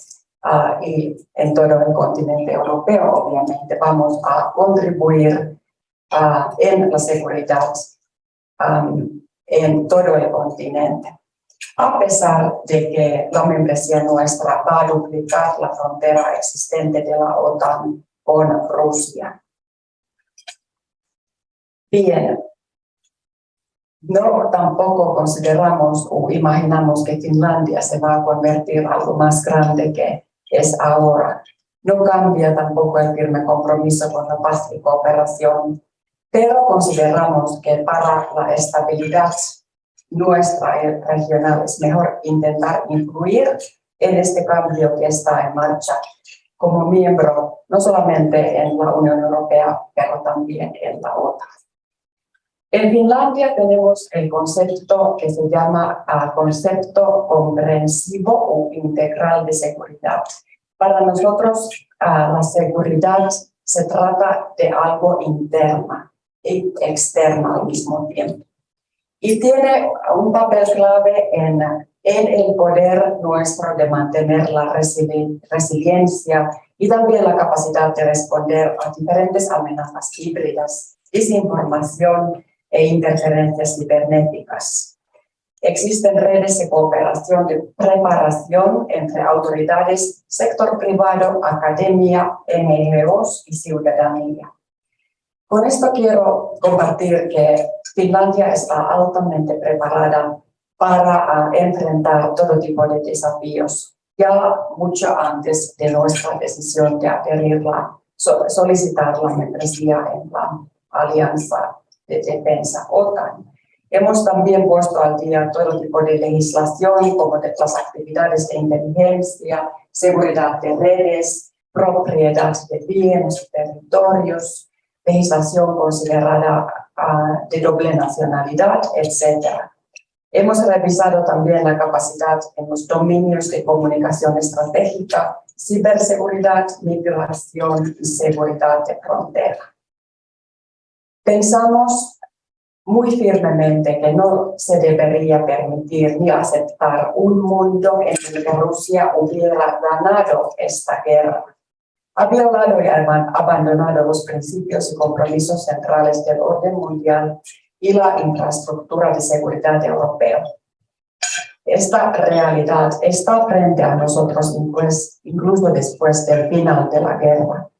y en todo el continente europeo, obviamente, vamos a contribuir en la seguridad en todo el continente. A pesar de que la membresía nuestra va a duplicar la frontera existente de la OTAN con Rusia. Bien. No tampoco consideramos o imaginamos que Finlandia se va a convertir en algo más grande que es ahora. No cambia tampoco el firme compromiso con la paz y cooperación, pero consideramos que para la estabilidad nuestra regional es mejor intentar influir en este cambio que está en marcha como miembro, no solamente en la Unión Europea, pero también en la OTAN. En Finlandia tenemos el concepto que se llama concepto comprensivo o integral de seguridad. Para nosotros, la seguridad se trata de algo interna y externa al mismo tiempo. Y tiene un papel clave en el poder nuestro de mantener la resiliencia y también la capacidad de responder a diferentes amenazas híbridas, desinformación e interferencias cibernéticas. Existen redes de cooperación de preparación entre autoridades, sector privado, academia, NGOs y ciudadanía. Con esto quiero compartir que Finlandia está altamente preparada para enfrentar todo tipo de desafíos, ya mucho antes de nuestra decisión de solicitar la membresía en la Alianza de Defensa OTAN. Hemos también puesto al día todo tipo de legislación, como de las actividades de inteligencia, seguridad de redes, propiedad de bienes, territorios, legislación considerada de doble nacionalidad, etc. Hemos revisado también la capacidad en los dominios de comunicación estratégica, ciberseguridad, migración y seguridad de frontera. Pensamos muy firmemente que no se debería permitir ni aceptar un mundo en el que Rusia hubiera ganado esta guerra. Ha violado y abandonado los principios y compromisos centrales del orden mundial y la infraestructura de seguridad europea. Esta realidad está frente a nosotros incluso después del final de la guerra.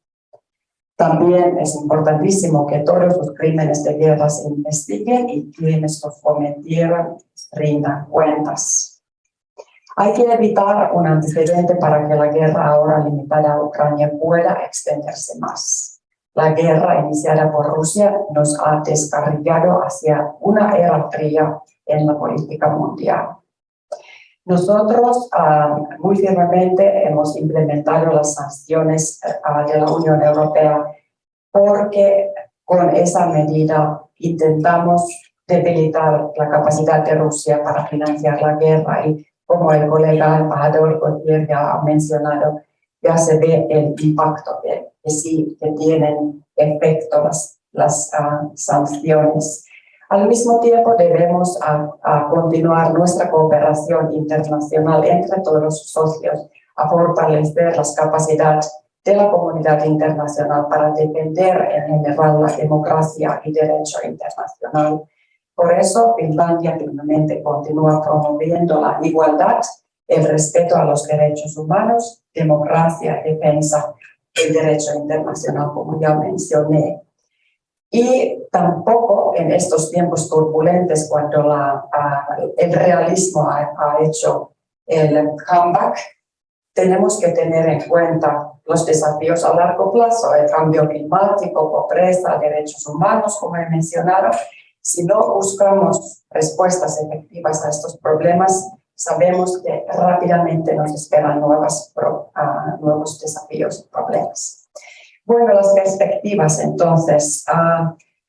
También es importantísimo que todos los crímenes de guerra se investiguen y quienes los cometieron rindan cuentas. Hay que evitar un antecedente para que la guerra ahora limitada a Ucrania pueda extenderse más. La guerra iniciada por Rusia nos ha descarrilado hacia una era fría en la política mundial. Nosotros muy firmemente hemos implementado las sanciones de la Unión Europea porque con esa medida intentamos debilitar la capacidad de Rusia para financiar la guerra y como el colega embajador Gautier ya ha mencionado, ya se ve el impacto que tienen efecto las sanciones. Al mismo tiempo debemos continuar nuestra cooperación internacional entre todos los socios a fortalecer las capacidades de la comunidad internacional para defender en general la democracia y derecho internacional. Por eso, Finlandia firmemente continúa promoviendo la igualdad, el respeto a los derechos humanos, democracia, defensa del derecho internacional, como ya mencioné. Y tampoco en estos tiempos turbulentes, cuando el realismo ha hecho el comeback, tenemos que tener en cuenta los desafíos a largo plazo, el cambio climático, pobreza, derechos humanos, como he mencionado. Si no buscamos respuestas efectivas a estos problemas, sabemos que rápidamente nos esperan nuevos desafíos y problemas. Bueno, las perspectivas, entonces.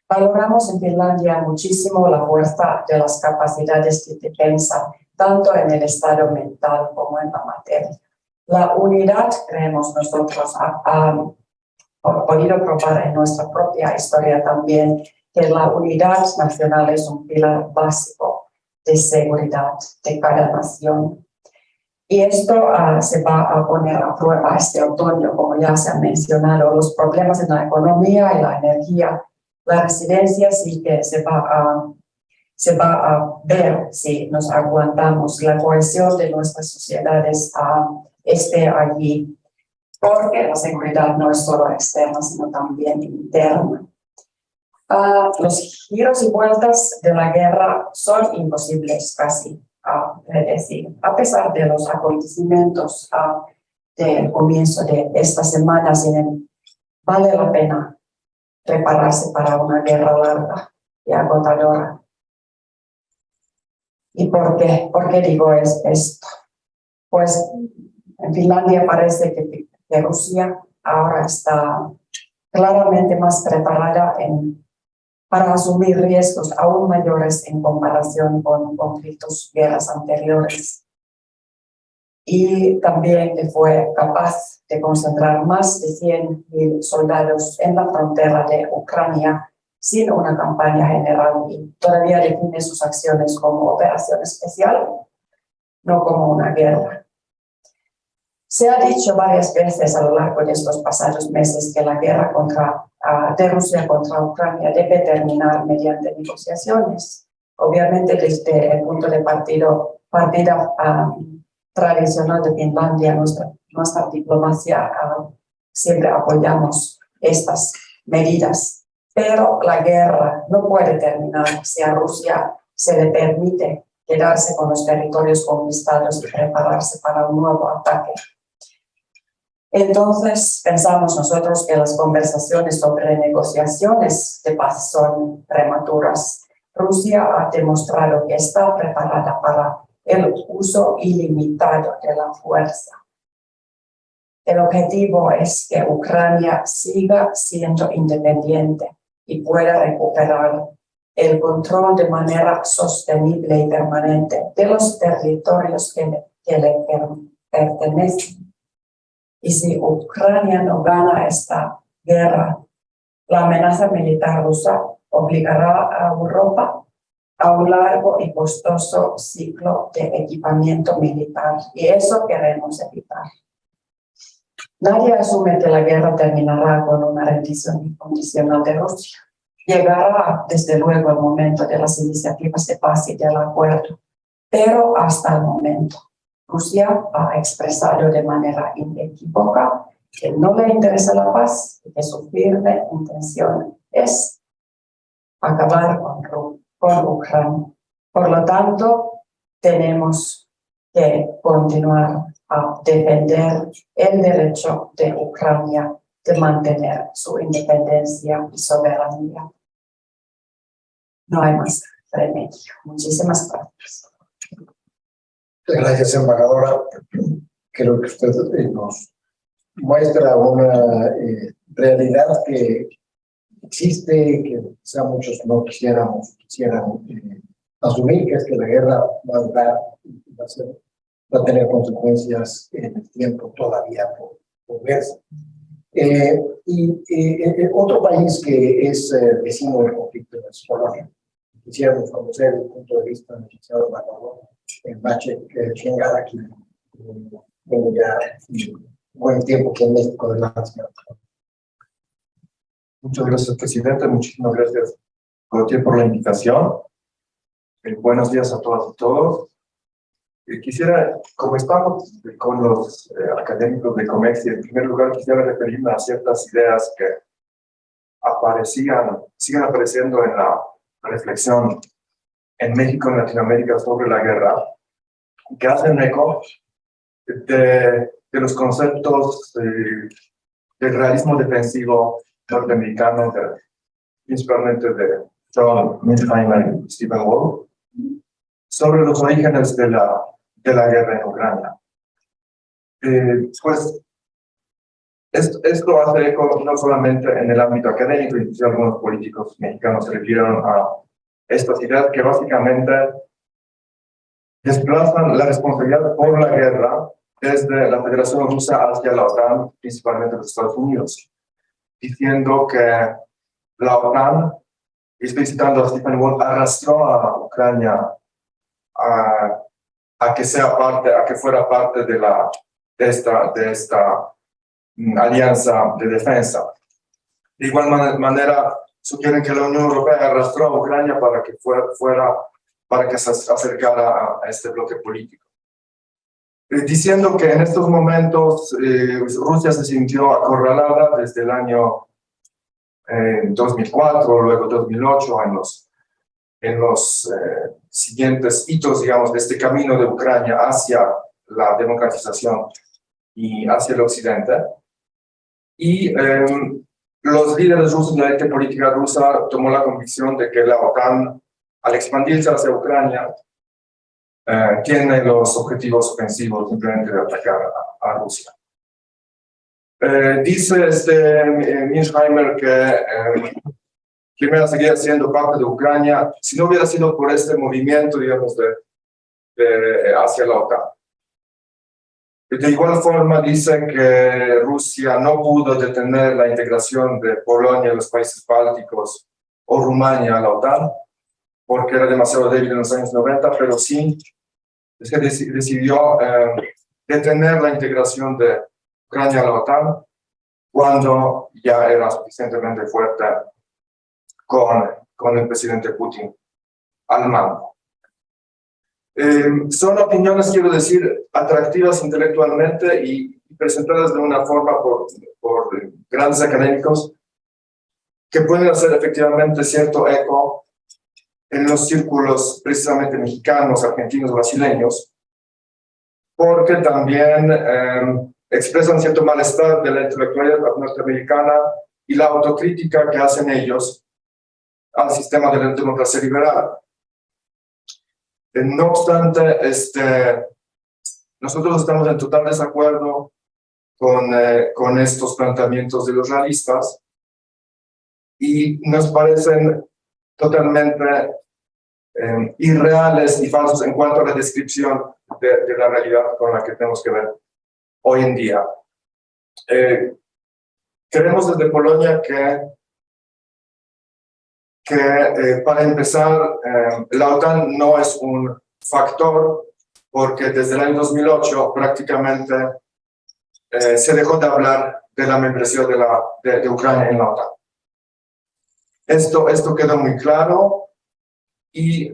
Valoramos en Finlandia muchísimo la fuerza de las capacidades de defensa, tanto en el estado mental como en la materia. La unidad, creemos nosotros, ha podido probar en nuestra propia historia también que la unidad nacional es un pilar básico de seguridad de cada nación. Y esto se va a poner a prueba este otoño, como ya se ha mencionado, los problemas en la economía y la energía. La residencia sí que se va a ver si nos aguantamos, la cohesión de nuestras sociedades esté allí, porque la seguridad no es solo externa, sino también interna. Los giros y vueltas de la guerra son imposibles casi predecir. A pesar de los acontecimientos del comienzo de esta semana, vale la pena prepararse para una guerra larga y agotadora. ¿Y por qué? ¿Por qué digo esto? Pues en Finlandia parece que Rusia ahora está claramente más preparada para asumir riesgos aún mayores en comparación con conflictos, guerras anteriores. Y también que fue capaz de concentrar más de 100.000 soldados en la frontera de Ucrania sin una campaña general y todavía define sus acciones como operación especial, no como una guerra. Se ha dicho varias veces a lo largo de estos pasados meses que la guerra de Rusia contra Ucrania debe terminar mediante negociaciones. Obviamente desde el punto de partida tradicional de Finlandia, nuestra diplomacia siempre apoyamos estas medidas. Pero la guerra no puede terminar si a Rusia se le permite quedarse con los territorios conquistados y prepararse para un nuevo ataque. Entonces, pensamos nosotros que las conversaciones sobre negociaciones de paz son prematuras. Rusia ha demostrado que está preparada para el uso ilimitado de la fuerza. El objetivo es que Ucrania siga siendo independiente y pueda recuperar el control de manera sostenible y permanente de los territorios que le pertenecen. Y si Ucrania no gana esta guerra, la amenaza militar rusa obligará a Europa a un largo y costoso ciclo de equipamiento militar, y eso queremos evitar. Nadie asume que la guerra terminará con una rendición incondicional de Rusia. Llegará, desde luego, el momento de las iniciativas de paz y del acuerdo, pero hasta el momento, Rusia ha expresado de manera inequívoca que no le interesa la paz y que su firme intención es acabar con Ucrania. Por lo tanto, tenemos que continuar a defender el derecho de Ucrania de mantener su independencia y soberanía. No hay más remedio. Muchísimas gracias. Gracias, embajadora. Creo que usted nos muestra una realidad que existe, que quizá muchos no quisieran asumir, que es que la guerra va a durar, va a tener consecuencias en el tiempo todavía por verse. Otro país que es vecino del conflicto es Polonia. Quisiéramos conocer el punto de vista del licenciado embajador en Maciej Szyngala, que tengo ya buen tiempo aquí en México de la nación. Muchas gracias, presidente. Muchísimas gracias por la invitación. Buenos días a todas y todos. Quisiera, como estamos con los académicos de Comexi, en primer lugar quisiera referirme a ciertas ideas que siguen apareciendo en la reflexión en México y en Latinoamérica sobre la guerra, que hacen eco de los conceptos del realismo defensivo norteamericano, principalmente de John Mearsheimer y Stephen Wolf, sobre los orígenes de la guerra en Ucrania. Pues esto hace eco no solamente en el ámbito académico, incluso algunos políticos mexicanos se refirieron a estas ideas que básicamente desplazan la responsabilidad por la guerra desde la Federación Rusa hacia la OTAN, principalmente los Estados Unidos, diciendo que la OTAN, y estoy citando a Stephen Wolf, arrastró a Ucrania a que fuera parte de esta alianza de defensa. De igual manera, sugieren que la Unión Europea arrastró a Ucrania para que se acercara a este bloque político. Diciendo que en estos momentos Rusia se sintió acorralada desde el año 2004, luego 2008, en los siguientes hitos, digamos, de este camino de Ucrania hacia la democratización y hacia el occidente. Y los líderes rusos, la élite política rusa tomó la convicción de que la OTAN, al expandirse hacia Ucrania, tiene los objetivos ofensivos simplemente de atacar a Rusia. Dice Mearsheimer que Crimea seguía siendo parte de Ucrania si no hubiera sido por este movimiento, digamos, hacia la OTAN. De igual forma dice que Rusia no pudo detener la integración de Polonia y los países bálticos o Rumania a la OTAN porque era demasiado débil en los años 90, pero sí es que decidió detener la integración de Ucrania a la OTAN cuando ya era suficientemente fuerte con el presidente Putin al mando. Son opiniones, quiero decir, atractivas intelectualmente y presentadas de una forma por grandes académicos que pueden hacer efectivamente cierto eco en los círculos precisamente mexicanos, argentinos, brasileños, porque también expresan cierto malestar de la intelectualidad norteamericana y la autocrítica que hacen ellos al sistema de la democracia liberal. No obstante, nosotros estamos en total desacuerdo con estos planteamientos de los realistas y nos parecen totalmente irreales y falsos en cuanto a la descripción de la realidad con la que tenemos que ver hoy en día. Creemos desde Polonia que para empezar, la OTAN no es un factor porque desde el año 2008 prácticamente se dejó de hablar de la membresía de Ucrania en la OTAN. Esto quedó muy claro y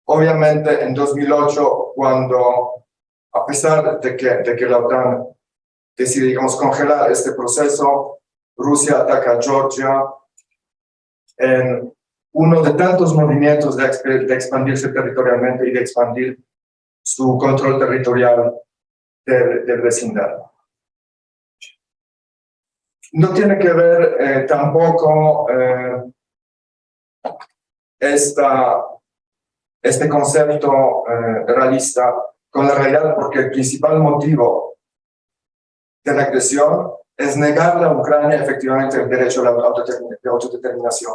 obviamente en 2008 cuando, a pesar de que la OTAN decide, digamos, congelar este proceso, Rusia ataca a Georgia en uno de tantos movimientos de expandirse territorialmente y de expandir su control territorial del vecindario. No tiene que ver tampoco este concepto realista con la realidad, porque el principal motivo de la agresión es negarle a Ucrania efectivamente el derecho a la autodeterminación.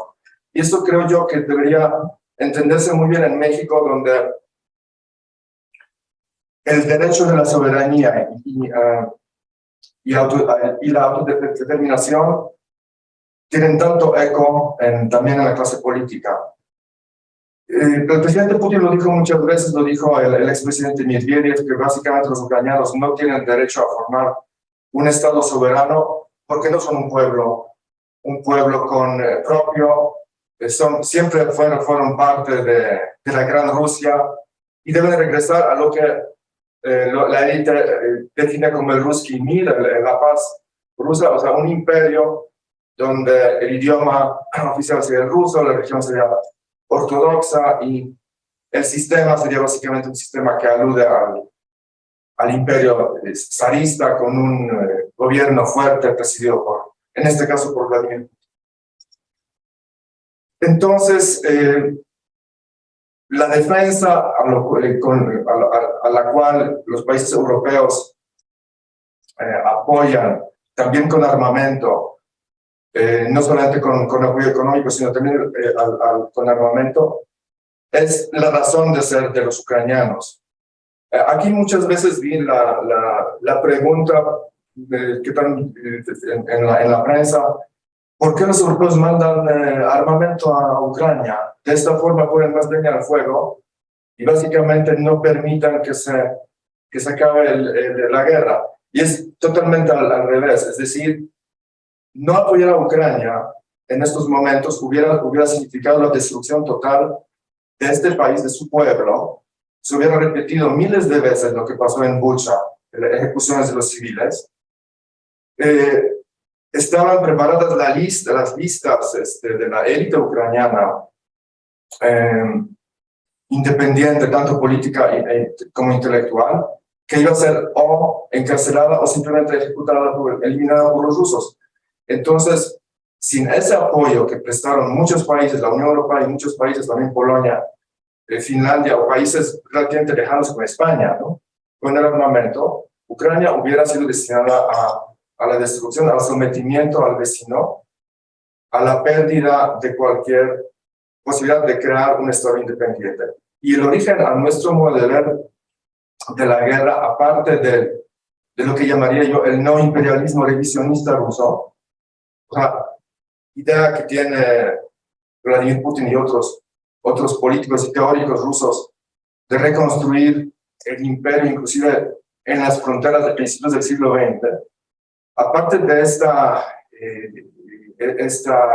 Y esto creo yo que debería entenderse muy bien en México, donde el derecho de la soberanía y la autodeterminación tienen tanto eco también en la clase política. El presidente Putin lo dijo muchas veces, lo dijo el expresidente Medvedev, que básicamente los ucranianos no tienen derecho a formar un Estado soberano porque no son un pueblo propio, siempre fueron parte de la gran Rusia y deben regresar a lo que la élite define como el Ruski Mir, la paz rusa, o sea, un imperio donde el idioma oficial sería el ruso, la religión sería ortodoxa y el sistema sería básicamente un sistema que alude al imperio zarista con un gobierno fuerte presidido en este caso por Vladimir Putin. Entonces, la defensa a la cual los países europeos apoyan, también con armamento, no solamente con apoyo económico, sino también con armamento, es la razón de ser de los ucranianos. Aquí muchas veces vi la pregunta que están en la prensa: ¿por qué los europeos mandan armamento a Ucrania? De esta forma ponen más leña al fuego y básicamente no permitan que se acabe la guerra. Y es totalmente al revés, es decir, no apoyar a Ucrania en estos momentos hubiera significado la destrucción total de este país, de su pueblo. Se hubiera repetido miles de veces lo que pasó en Bucha, las ejecuciones de los civiles. Estaban preparadas las listas de la élite ucraniana independiente, tanto política como intelectual, que iba a ser o encarcelada o simplemente ejecutada, eliminada por los rusos. Entonces, sin ese apoyo que prestaron muchos países, la Unión Europea y muchos países, también Polonia, Finlandia o países relativamente lejanos como España, ¿no?, con el armamento, Ucrania hubiera sido destinada a la destrucción, al sometimiento al vecino, a la pérdida de cualquier posibilidad de crear un Estado independiente. Y el origen, a nuestro modo de ver, de la guerra, aparte de lo que llamaría yo el no imperialismo revisionista ruso, o sea, idea que tiene Vladimir Putin y otros políticos y teóricos rusos de reconstruir el imperio, inclusive en las fronteras de principios del siglo XX. Aparte de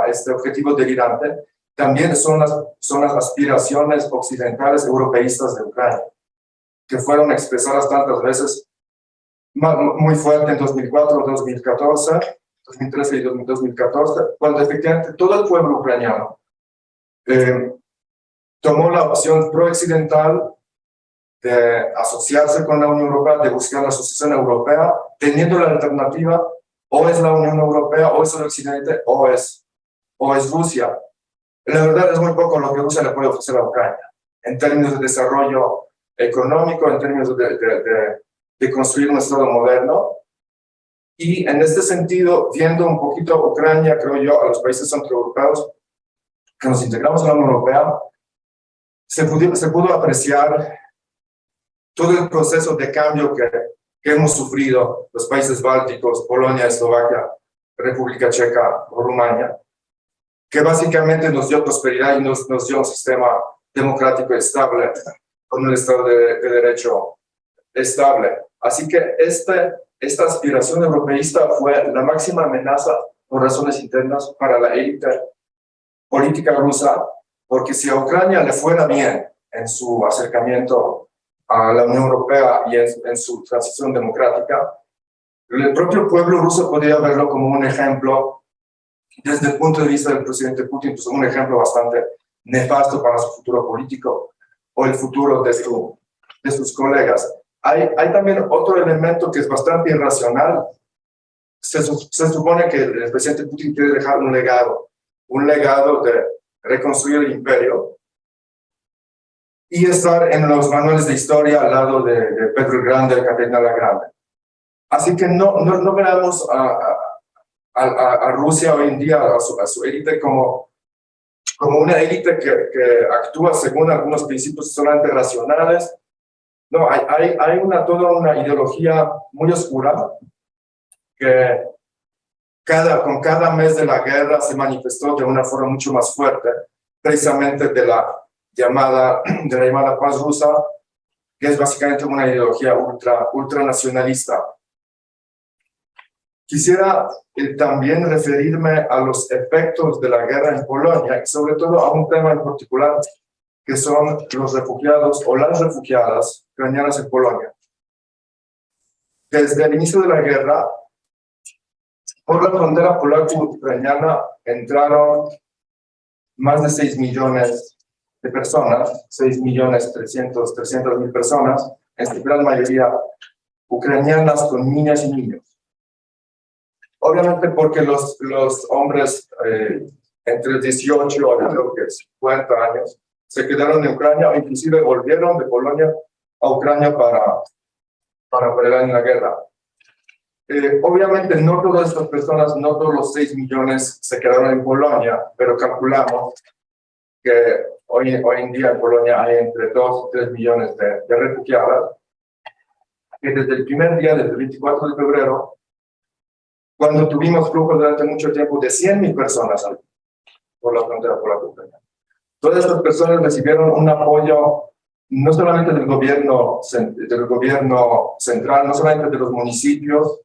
este objetivo delirante, también son las aspiraciones occidentales europeístas de Ucrania, que fueron expresadas tantas veces, muy fuerte en 2004, 2014, 2013 y 2014, cuando efectivamente todo el pueblo ucraniano tomó la opción pro-occidental de asociarse con la Unión Europea, de buscar la asociación europea, teniendo la alternativa, o es la Unión Europea, o es el Occidente, o es Rusia. La verdad es muy poco lo que Rusia le puede ofrecer a Ucrania, en términos de desarrollo económico, en términos de construir un Estado moderno. Y en este sentido, viendo un poquito a Ucrania, creo yo, a los países centroeuropeos que nos integramos en la Unión Europea, se pudo apreciar todo el proceso de cambio que hemos sufrido los países bálticos, Polonia, Eslovaquia, República Checa, Rumania, que básicamente nos dio prosperidad y nos dio un sistema democrático estable, con un Estado de Derecho estable. Así que esta aspiración europeísta fue la máxima amenaza por razones internas para la élite política rusa, porque si a Ucrania le fuera bien en su acercamiento a la Unión Europea y en su transición democrática, el propio pueblo ruso podría verlo como un ejemplo, desde el punto de vista del presidente Putin, pues un ejemplo bastante nefasto para su futuro político o el futuro de sus colegas. Hay también otro elemento que es bastante irracional. Se supone que el presidente Putin quiere dejar un legado de reconstruir el imperio y estar en los manuales de historia al lado de Pedro el Grande, de Caterina la Grande. Así que no veamos a Rusia hoy en día, a su élite, como una élite que actúa según algunos principios solamente racionales. No, hay toda una ideología muy oscura que con cada mes de la guerra se manifestó de una forma mucho más fuerte, precisamente de la llamada paz rusa, que es básicamente una ideología ultranacionalista. Quisiera también referirme a los efectos de la guerra en Polonia y sobre todo a un tema en particular, que son los refugiados o las refugiadas ucranianas en Polonia. Desde el inicio de la guerra, por la frontera polaco-ucraniana entraron más de 6 millones de personas, 6.300.000 personas, en su gran mayoría ucranianas con niñas y niños. Obviamente porque los hombres entre 18 a creo que 50 años se quedaron en Ucrania o inclusive volvieron de Polonia a Ucrania para pelear en la guerra. Obviamente no todas estas personas, no todos los 6 millones se quedaron en Polonia, pero calculamos que hoy en día en Polonia hay entre 2 y 3 millones de refugiadas, que desde el primer día, desde el 24 de febrero, cuando tuvimos flujos durante mucho tiempo de 100.000 personas por la frontera polaco-ucraniana. Todas estas personas recibieron un apoyo no solamente del gobierno central, no solamente de los municipios,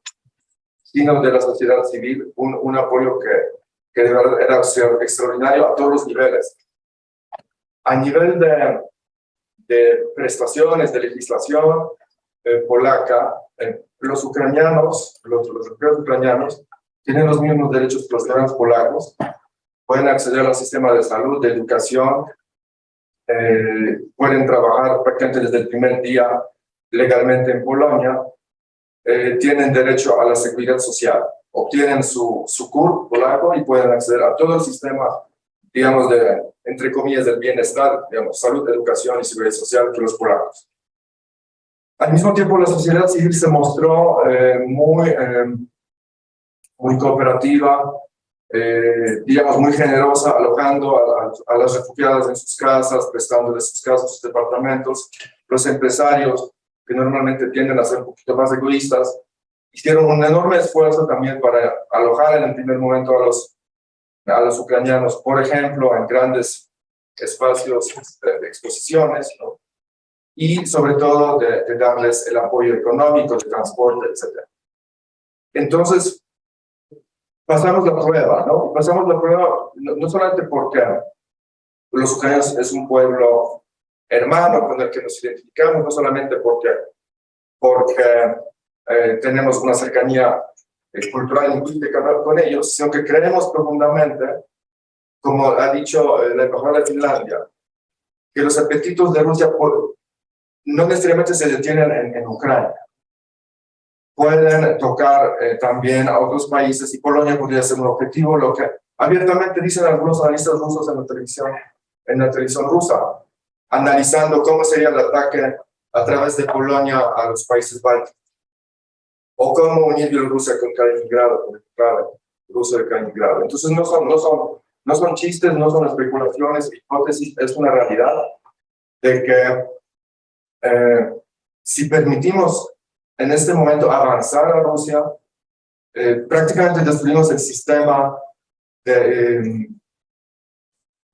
sino de la sociedad civil, un apoyo que de verdad era extraordinario a todos los niveles. A nivel de prestaciones, de legislación polaca, los ucranianos, los refugiados ucranianos, tienen los mismos derechos que los ciudadanos polacos, pueden acceder al sistema de salud, de educación, pueden trabajar prácticamente desde el primer día legalmente en Polonia, tienen derecho a la seguridad social, obtienen su CUR polaco y pueden acceder a todo el sistema, digamos, entre comillas, del bienestar, digamos, salud, educación y seguridad social que los polacos. Al mismo tiempo, la sociedad civil se mostró muy cooperativa, digamos, muy generosa, alojando a las refugiadas en sus casas, prestándoles sus casas, sus departamentos. Los empresarios, que normalmente tienden a ser un poquito más egoístas, hicieron un enorme esfuerzo también para alojar en el primer momento a los ucranianos, por ejemplo, en grandes espacios de exposiciones, ¿no? Y sobre todo de darles el apoyo económico, de transporte, etc. Entonces, pasamos la prueba, ¿no? Pasamos la prueba no solamente porque los ucranianos es un pueblo hermano con el que nos identificamos, no solamente porque tenemos una cercanía cultural y lingüística con ellos, sino que creemos profundamente, como ha dicho la embajada de Finlandia, que los apetitos de Rusia no necesariamente se detienen en Ucrania. Pueden tocar también a otros países, y Polonia podría ser un objetivo, lo que abiertamente dicen algunos analistas rusos en la televisión rusa, analizando cómo sería el ataque a través de Polonia a los países bálticos, o cómo unir Bielorrusia con Kaliningrado, con el ruso de Kaliningrado. Entonces no son chistes, no son especulaciones, hipótesis, es una realidad de que si permitimos en este momento avanzar a Rusia, prácticamente destruimos el sistema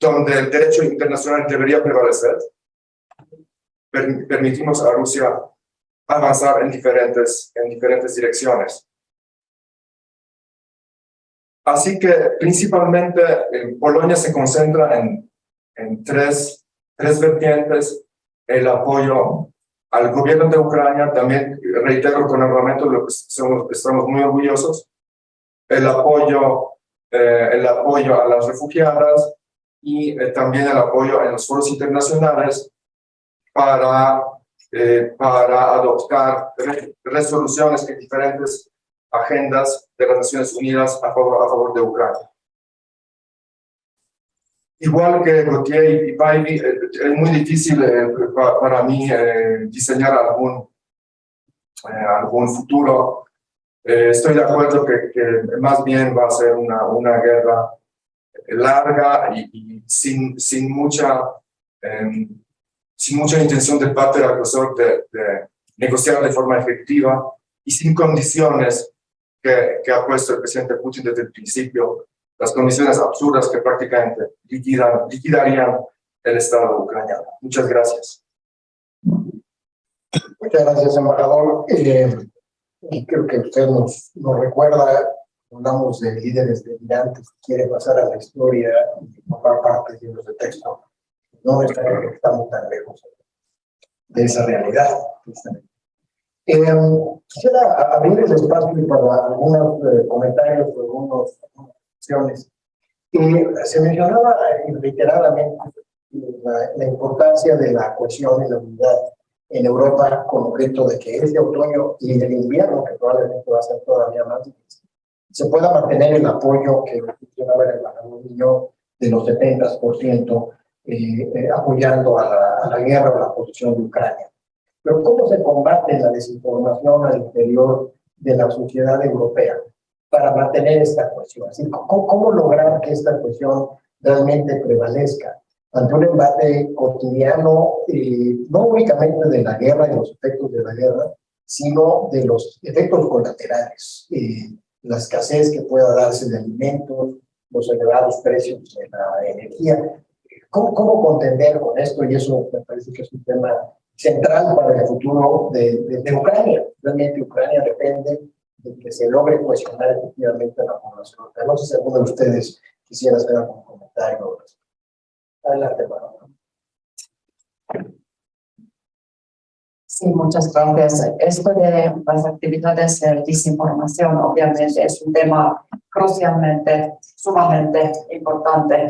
donde el derecho internacional debería prevalecer. Permitimos a Rusia avanzar en diferentes direcciones. Así que principalmente Polonia se concentra en tres vertientes: el apoyo al gobierno de Ucrania, también reitero con armamento, de lo que estamos muy orgullosos, el apoyo a las refugiadas y también el apoyo en los foros internacionales para adoptar resoluciones en diferentes agendas de las Naciones Unidas a favor de Ucrania. Igual que Gautier y Bailey, es muy difícil para mí diseñar algún futuro. Estoy de acuerdo que más bien va a ser una guerra larga y sin mucha intención de parte del agresor de negociar de forma efectiva y sin condiciones que ha puesto el presidente Putin desde el principio, las condiciones absurdas que prácticamente liquidarían el Estado ucraniano. Muchas gracias. Muchas gracias, embajador. Y creo que usted nos recuerda, hablamos de líderes delirantes que quieren pasar a la historia y formar parte de libros de texto. No estamos tan lejos de esa realidad. Quisiera abrir el espacio para algunos comentarios o algunas cuestiones. Se mencionaba reiteradamente la importancia de la cohesión y la unidad en Europa, con objeto de que este otoño y el invierno, que probablemente va a ser todavía más difícil, se pueda mantener el apoyo que mencionaba el embajador Niño de los 70%, apoyando a la guerra o la posición de Ucrania. Pero ¿cómo se combate la desinformación al interior de la sociedad europea para mantener esta cohesión? Así, ¿cómo lograr que esta cohesión realmente prevalezca ante un embate cotidiano, no únicamente de la guerra y los efectos de la guerra, sino de los efectos colaterales, la escasez que pueda darse de alimentos, los elevados precios de la energía? ¿Cómo contender con esto? Y eso me parece que es un tema central para el futuro de Ucrania. Realmente Ucrania depende de que se logre cohesionar efectivamente a la población. No sé si alguno de ustedes quisiera hacer algún comentario. Adelante, Manuel. Sí, muchas gracias. Esto de las actividades de desinformación obviamente es un tema crucialmente, sumamente importante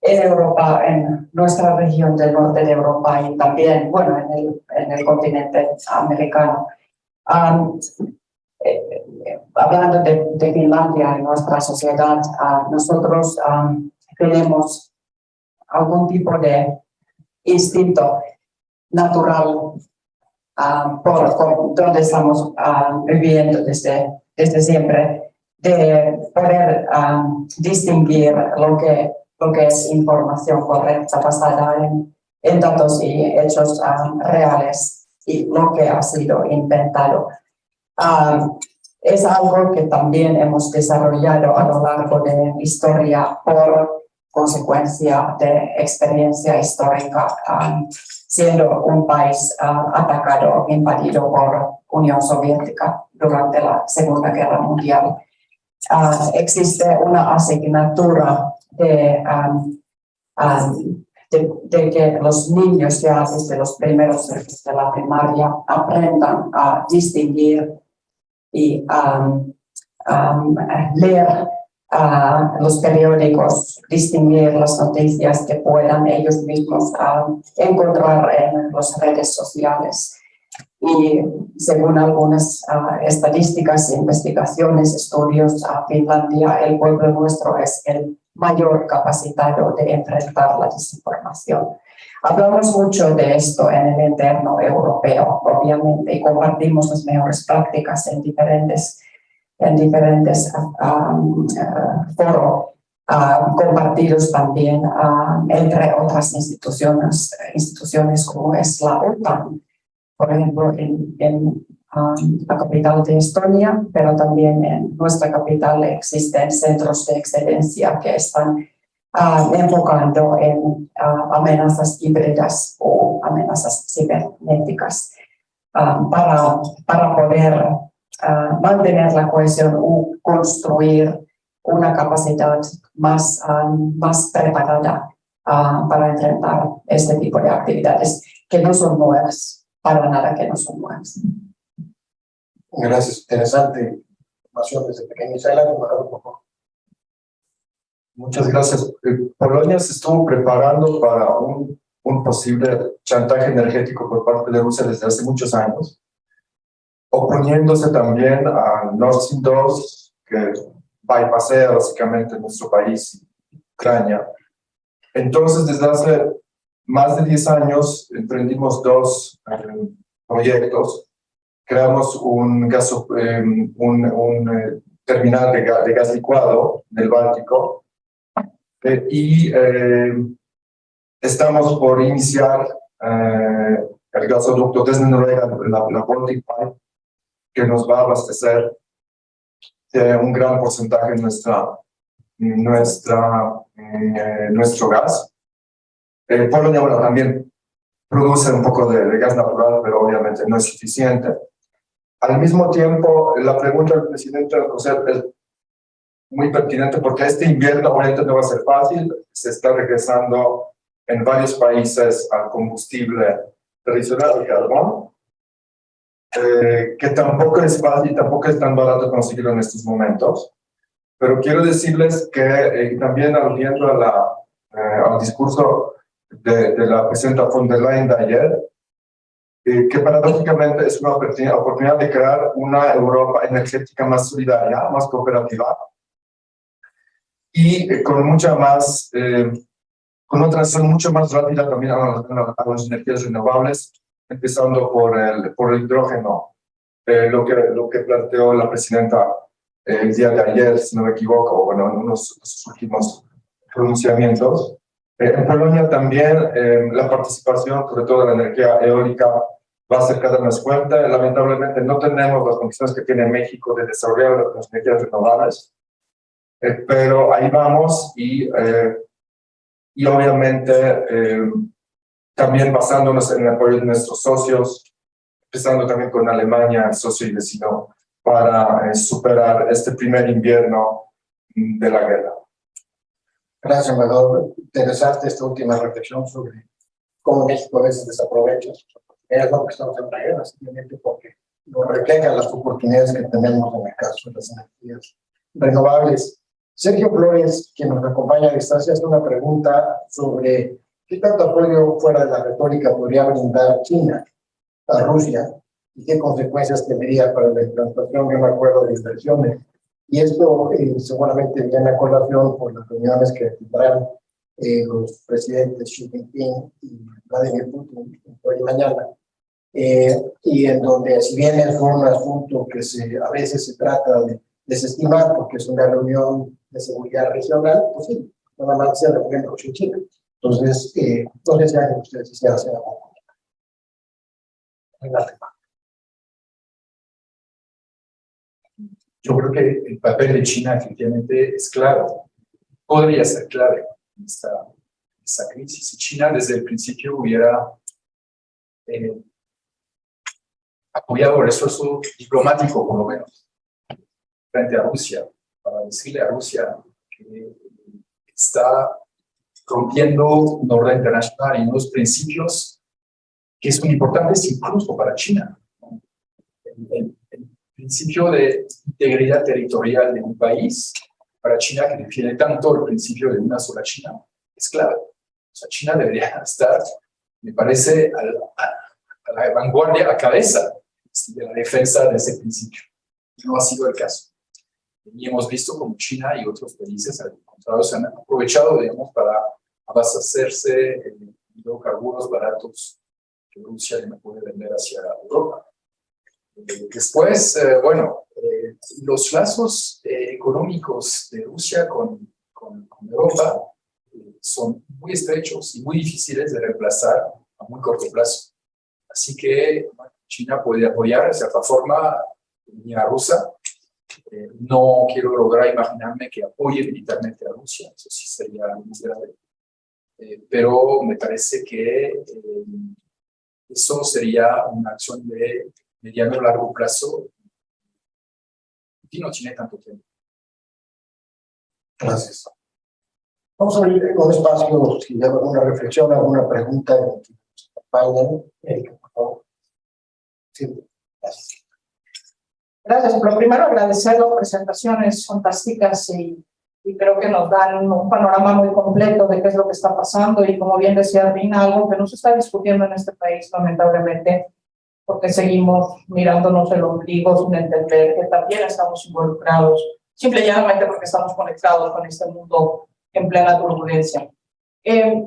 en Europa, en nuestra región del norte de Europa y también, bueno, en el continente americano. Hablando de Finlandia, en nuestra sociedad, nosotros tenemos algún tipo de instinto natural por donde estamos viviendo desde siempre, de poder distinguir lo que es información correcta basada en datos y hechos reales y lo que ha sido inventado. Es algo que también hemos desarrollado a lo largo de la historia por consecuencia de experiencia histórica, siendo un país atacado, invadido por Unión Soviética durante la Segunda Guerra Mundial. Existe una asignatura de que los niños ya desde los primeros años de la primaria aprendan a distinguir y leer los periódicos, distinguir las noticias que puedan ellos mismos encontrar en las redes sociales. Y según algunas estadísticas, investigaciones, estudios, Finlandia, el pueblo nuestro es el mayor capacitado de enfrentar la desinformación. Hablamos mucho de esto en el entorno europeo, obviamente, y compartimos las mejores prácticas en diferentes foros compartidos también entre otras instituciones como es la OTAN. Por ejemplo, en la capital de Estonia, pero también en nuestra capital existen centros de excelencia que están enfocando en amenazas híbridas o amenazas cibernéticas para poder mantener la cohesión o construir una capacidad más preparada para enfrentar este tipo de actividades que no son nuevas. Para nada que no son nuevas. Gracias, interesante información desde pequeño. Por favor. Muchas gracias. Polonia se estuvo preparando para un posible chantaje energético por parte de Rusia desde hace muchos años, oponiéndose también a Nord Stream 2, que bypassea básicamente nuestro país, Ucrania. Entonces, desde hace más de 10 años emprendimos dos proyectos. Creamos un terminal de gas licuado del Báltico y estamos por iniciar el gasoducto desde Noruega, la Baltic Pipe, que nos va a abastecer un gran porcentaje de nuestro gas. Polonia, bueno, también produce un poco de gas natural, pero obviamente no es suficiente. Al mismo tiempo, la pregunta del presidente José es muy pertinente porque este invierno obviamente no va a ser fácil. Se está regresando en varios países al combustible tradicional, el carbón, que tampoco es fácil, tampoco es tan barato conseguirlo en estos momentos. Pero quiero decirles que también aludiendo al discurso de la presidenta von der Leyen de ayer, que paradójicamente es una oportunidad de crear una Europa energética más solidaria, más cooperativa y con una transición mucho más rápida también a las energías renovables, empezando por el hidrógeno, lo que planteó la presidenta el día de ayer, si no me equivoco, bueno, en uno de sus últimos pronunciamientos. En Polonia también la participación, sobre todo de la energía eólica, va a ser cada vez más fuerte. Lamentablemente no tenemos las condiciones que tiene México de desarrollar las energías renovables, pero ahí vamos y obviamente también basándonos en el apoyo de nuestros socios, empezando también con Alemania, el socio y vecino, para superar este primer invierno de la guerra. Gracias, embajador. Interesante esta última reflexión sobre cómo México a veces desaprovecha sus oportunidades, no porque estamos en una guerra, simplemente porque nos reflejan las oportunidades que tenemos en el caso de las energías renovables. Sergio Flores, quien nos acompaña a distancia, hace una pregunta sobre qué tanto apoyo fuera de la retórica podría brindar China a Rusia y qué consecuencias tendría para la implantación de un acuerdo de inversiones. Y esto seguramente viene a colación por las reuniones que tendrán los presidentes Xi Jinping y Vladimir Putin hoy y mañana. Y en donde, si bien es un asunto que a veces se trata de desestimar porque es una reunión de seguridad regional, pues sí, nada más se reúnen Rusia y China. Entonces, no sé si alguien de ustedes quisiera hacer algo. Yo creo que el papel de China efectivamente es claro, podría ser clave en esta crisis. Si China desde el principio hubiera apoyado el esfuerzo diplomático, por lo menos, frente a Rusia, para decirle a Rusia que está rompiendo un orden internacional y unos principios que son importantes incluso para China. El principio de integridad territorial de un país, para China, que defiende tanto el principio de una sola China, es clave. O sea, China debería estar, me parece, a la vanguardia, a cabeza de la defensa de ese principio. No ha sido el caso. Y hemos visto como China y otros países, al contrario, se han aprovechado, digamos, para abastecerse en hidrocarburos baratos que Rusia no puede vender hacia Europa. Después, los lazos económicos de Rusia con Europa son muy estrechos y muy difíciles de reemplazar a muy corto plazo. Así que China puede apoyar de cierta forma la economía rusa. No quiero lograr imaginarme que apoye militarmente a Rusia, eso sí sería muy grave. Pero me parece que eso sería una acción de mediano o largo plazo y no tiene tanto tiempo. Gracias. Vamos a abrir un espacio, si hay alguna reflexión, alguna pregunta que nos acompañen. Erika, por favor. Sí, gracias. Gracias. Lo primero, agradecer las presentaciones fantásticas y creo que nos dan un panorama muy completo de qué es lo que está pasando y, como bien decía Rina, algo que no se está discutiendo en este país, lamentablemente, porque seguimos mirándonos el ombligo sin entender que también estamos involucrados, simple y llanamente porque estamos conectados con este mundo en plena turbulencia.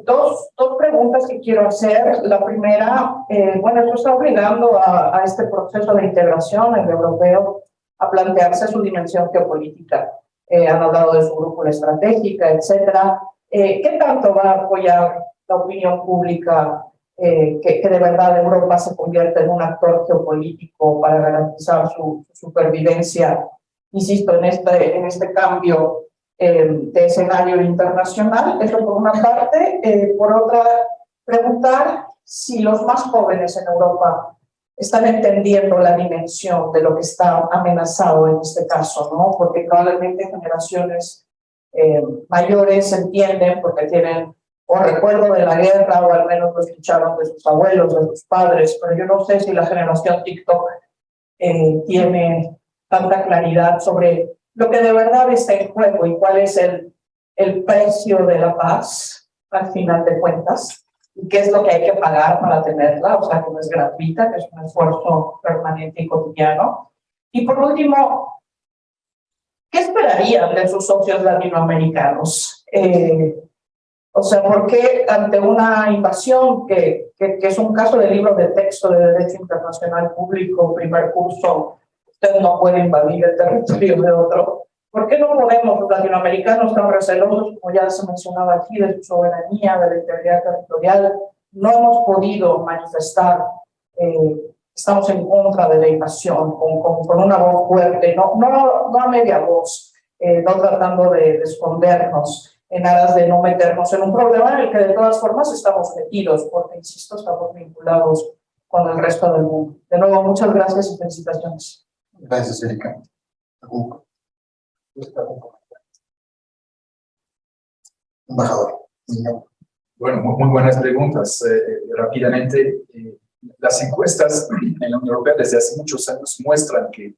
Dos preguntas que quiero hacer. La primera, esto está obligando a este proceso de integración el europeo a plantearse su dimensión geopolítica. Han hablado de su brújula estratégica, etcétera. ¿Qué tanto va a apoyar la opinión pública que de verdad Europa se convierta en un actor geopolítico para garantizar su supervivencia, insisto, en este cambio de escenario internacional? Eso por una parte. Por otra, preguntar si los más jóvenes en Europa están entendiendo la dimensión de lo que está amenazado en este caso, ¿no? Porque probablemente generaciones mayores entienden porque tienen o recuerdo de la guerra, o al menos lo escucharon de sus abuelos, de sus padres, pero yo no sé si la generación TikTok tiene tanta claridad sobre lo que de verdad está en juego y cuál es el precio de la paz, al final de cuentas, y qué es lo que hay que pagar para tenerla, o sea, que no es gratuita, que es un esfuerzo permanente y cotidiano. Y por último, ¿qué esperarían de sus socios latinoamericanos? O sea, ¿por qué ante una invasión que es un caso de libro de texto de Derecho Internacional Público, primer curso, usted no puede invadir el territorio de otro? ¿Por qué no podemos, los latinoamericanos tan recelosos, como ya se mencionaba aquí, de su soberanía, de la integridad territorial, no hemos podido manifestar, estamos en contra de la invasión, con una voz fuerte, no a media voz, no tratando de escondernos, en aras de no meternos en un problema en el que de todas formas estamos metidos, porque, insisto, estamos vinculados con el resto del mundo? De nuevo, muchas gracias y felicitaciones. Gracias, Erika. Embajador. Bueno, muy buenas preguntas. Rápidamente, las encuestas en la Unión Europea desde hace muchos años muestran que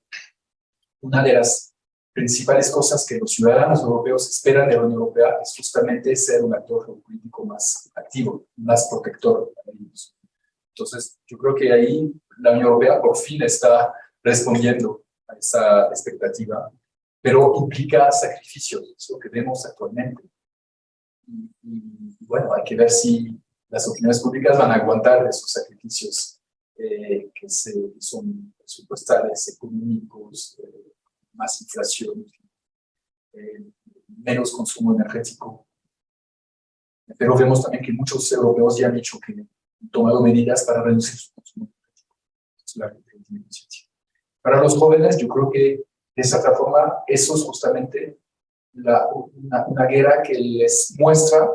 una de las principales cosas que los ciudadanos europeos esperan de la Unión Europea es justamente ser un actor geopolítico más activo, más protector de ellos. Entonces, yo creo que ahí la Unión Europea por fin está respondiendo a esa expectativa, pero implica sacrificios, es lo que vemos actualmente. Y bueno, hay que ver si las opiniones públicas van a aguantar esos sacrificios que son presupuestales, económicos, más inflación, menos consumo energético. Pero vemos también que muchos europeos ya han dicho que han tomado medidas para reducir su consumo energético. Es la gente que tiene conciencia. Para los jóvenes, yo creo que de cierta forma eso es justamente una guerra que les muestra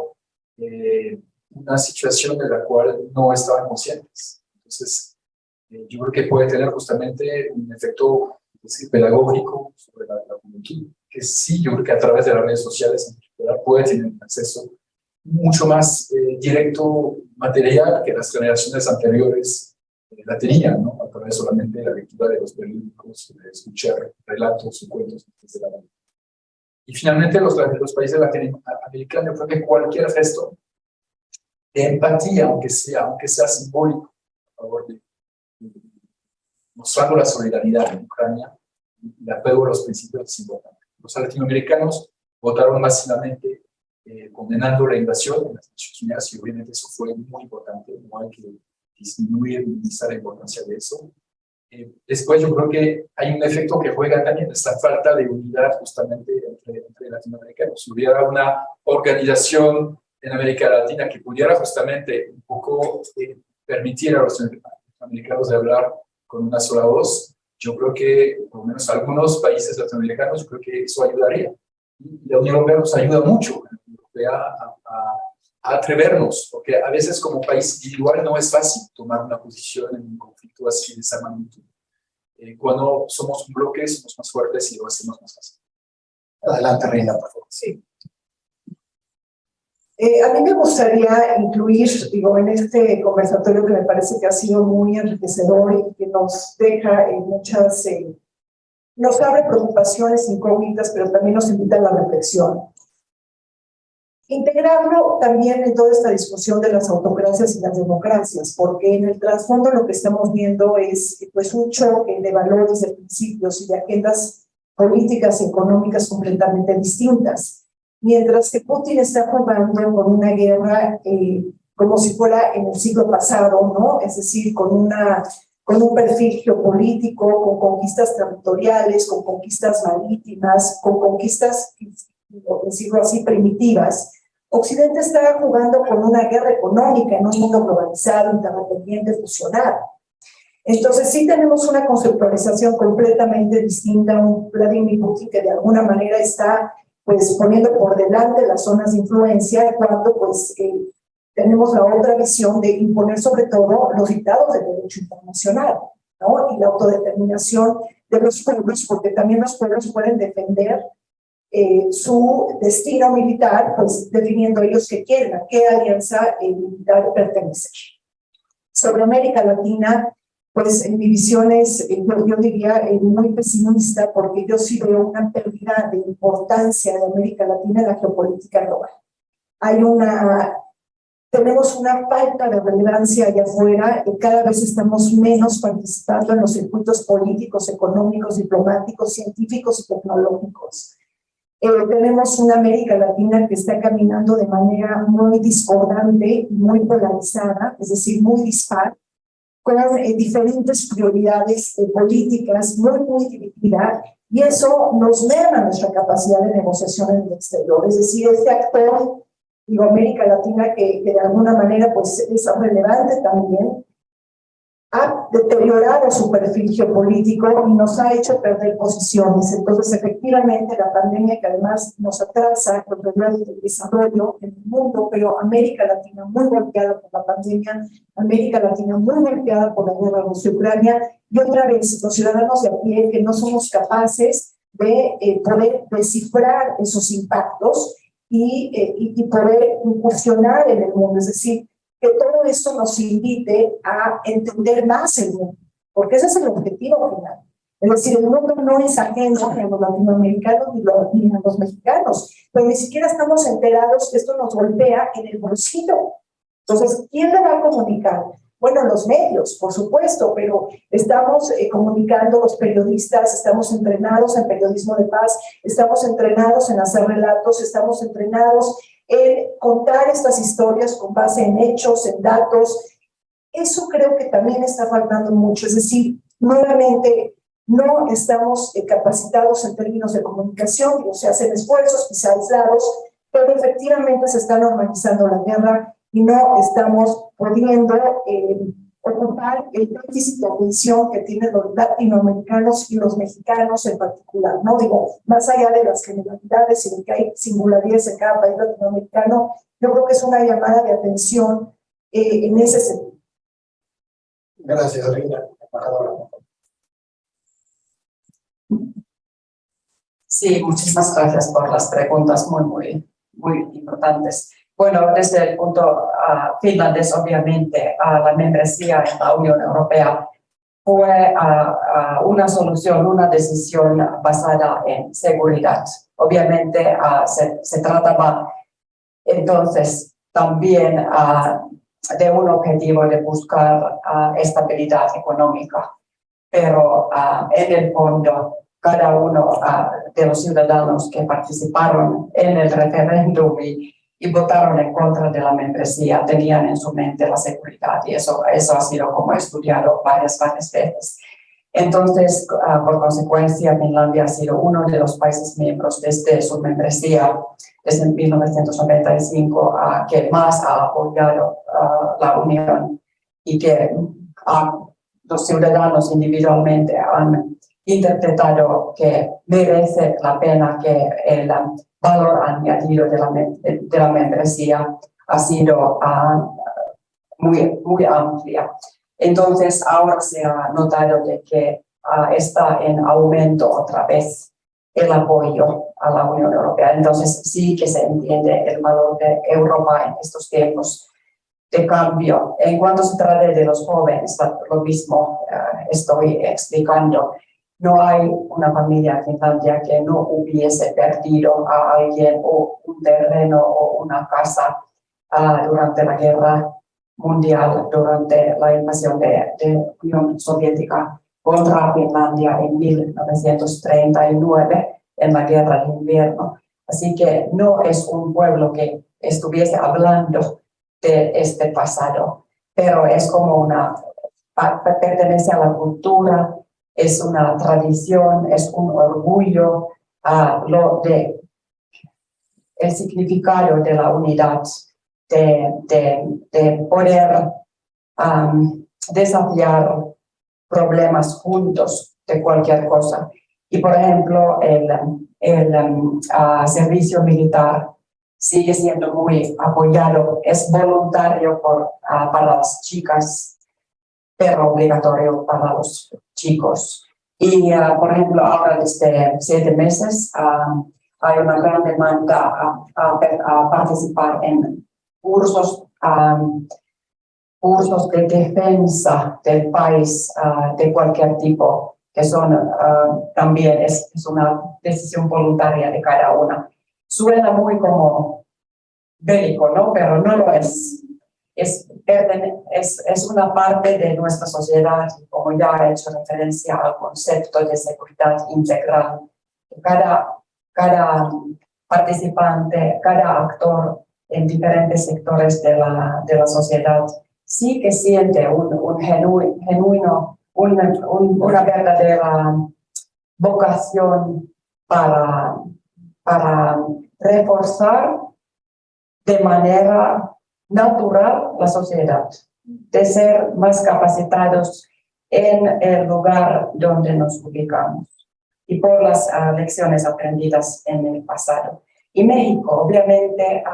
una situación de la cual no estaban conscientes. Entonces, yo creo que puede tener justamente un efecto pedagógico sobre la juventud, que sí, yo creo que a través de las redes sociales puede tener acceso mucho más directo, material, que las generaciones anteriores la tenía, ¿no? A través solamente de la lectura de los periódicos, de escuchar relatos o cuentos desde la mano. Y finalmente los países latinoamericanos, yo creo que cualquier gesto de empatía, aunque sea simbólico, a favor de mostrando la solidaridad en Ucrania y el apego a los principios es importante. Los latinoamericanos votaron masivamente condenando la invasión de las Naciones Unidas y obviamente eso fue muy importante, no hay que disminuir, minimizar la importancia de eso. Después yo creo que hay un efecto que juega también esta falta de unidad justamente entre latinoamericanos. Si hubiera una organización en América Latina que pudiera justamente un poco permitir a los latinoamericanos de hablar con una sola voz, yo creo que por lo menos algunos países latinoamericanos, yo creo que eso ayudaría. Y la Unión Europea nos ayuda mucho a atrevernos, porque a veces como país individual no es fácil tomar una posición en un conflicto así de esa magnitud. Cuando somos un bloque, somos más fuertes y lo hacemos más fácil. Adelante, Reina, por favor. Sí. A mí me gustaría incluir, digo, en este conversatorio que me parece que ha sido muy enriquecedor y que nos deja muchas, nos abre preocupaciones, incógnitas, pero también nos invita a la reflexión. Integrarlo también en toda esta discusión de las autocracias y las democracias, porque en el trasfondo lo que estamos viendo es pues un choque de valores, de principios y de agendas políticas y económicas completamente distintas. Mientras que Putin está jugando con una guerra como si fuera en el siglo pasado, ¿no? Es decir, con un perfil geopolítico, con conquistas territoriales, con conquistas marítimas, con conquistas, por decirlo así, primitivas. Occidente está jugando con una guerra económica en un mundo globalizado, interdependiente, fusionado. Entonces sí tenemos una conceptualización completamente distinta, un Vladimir Putin que de alguna manera está pues poniendo por delante las zonas de influencia cuando pues tenemos la otra visión de imponer sobre todo los dictados del derecho internacional, ¿no? Y la autodeterminación de los pueblos, porque también los pueblos pueden defender su destino militar, pues definiendo ellos qué quieren, a qué alianza militar pertenecer. Sobre América Latina, pues en mi visión es, yo diría, muy pesimista, porque yo sí veo una pérdida de importancia de América Latina en la geopolítica global. Tenemos una falta de relevancia allá afuera, y cada vez estamos menos participando en los circuitos políticos, económicos, diplomáticos, científicos y tecnológicos. Tenemos una América Latina que está caminando de manera muy discordante, muy polarizada, es decir, muy dispar, con diferentes prioridades políticas, muy dividida, y eso nos merma nuestra capacidad de negociación en el exterior. Es decir, este actor, digo, América Latina, que de alguna manera pues, es relevante también, ha deteriorado su perfil geopolítico y nos ha hecho perder posiciones. Entonces, efectivamente, la pandemia que además nos atrasa los problemas del desarrollo en el mundo, pero América Latina muy golpeada por la pandemia, América Latina muy golpeada por la guerra Rusia-Ucrania, y otra vez los ciudadanos de a pie que no somos capaces de poder descifrar esos impactos y poder incursionar en el mundo, es decir, que todo esto nos invite a entender más el mundo, porque ese es el objetivo final. Es decir, el mundo no es ajeno ni a los latinoamericanos ni a los mexicanos, pero ni siquiera estamos enterados que esto nos golpea en el bolsillo. Entonces, ¿quién le va a comunicar? Bueno, los medios, por supuesto, pero estamos comunicando los periodistas, estamos entrenados en periodismo de paz, estamos entrenados en hacer relatos, estamos entrenados en contar estas historias con base en hechos, en datos. Eso creo que también está faltando mucho, es decir, nuevamente no estamos capacitados en términos de comunicación, o se hacen esfuerzos quizá aislados, pero efectivamente se está normalizando la guerra y no estamos pudiendo ocupar el déficit de atención que tienen los latinoamericanos y los mexicanos en particular, ¿no? Digo, más allá de las generalidades y de que hay singularidades en cada país latinoamericano, yo creo que es una llamada de atención en ese sentido. Gracias, Reina. Sí, muchísimas gracias por las preguntas muy importantes. Bueno, desde el punto finlandés, obviamente, la membresía en la Unión Europea fue una solución, una decisión basada en seguridad. Obviamente se trataba entonces también de un objetivo de buscar estabilidad económica, pero en el fondo cada uno de los ciudadanos que participaron en el referéndum y votaron en contra de la membresía tenían en su mente la seguridad, y eso ha sido como estudiado varias veces. Entonces, por consecuencia, Finlandia ha sido uno de los países miembros desde su membresía, desde 1995, que más ha apoyado la Unión, y que los ciudadanos individualmente han interpretado que merece la pena, que el valor añadido de la membresía ha sido muy amplia. Entonces, ahora se ha notado de que está en aumento otra vez el apoyo a la Unión Europea. Entonces, sí que se entiende el valor de Europa en estos tiempos de cambio. En cuanto se trata de los jóvenes, lo mismo estoy explicando. No hay una familia en Finlandia que no hubiese perdido a alguien o un terreno o una casa durante la guerra mundial, durante la invasión de Unión Soviética contra Finlandia en 1939, en la guerra de invierno. Así que no es un pueblo que estuviese hablando de este pasado, pero es como pertenece a la cultura, es una tradición, es un orgullo, el significado de la unidad, de poder desafiar problemas juntos de cualquier cosa. Y por ejemplo, el servicio militar sigue siendo muy apoyado, es voluntario para las chicas, pero obligatorio para los chicos. Y, por ejemplo, ahora desde 7 meses hay una gran demanda a participar en cursos de defensa del país de cualquier tipo, que son también es una decisión voluntaria de cada una. Suena muy como bélico, ¿no? Pero no lo es. Es una parte de nuestra sociedad, como ya he hecho referencia al concepto de seguridad integral. Cada participante, cada actor en diferentes sectores de la sociedad sí que siente una verdadera vocación para reforzar de manera natural la sociedad, de ser más capacitados en el lugar donde nos ubicamos y por las lecciones aprendidas en el pasado. Y México, obviamente,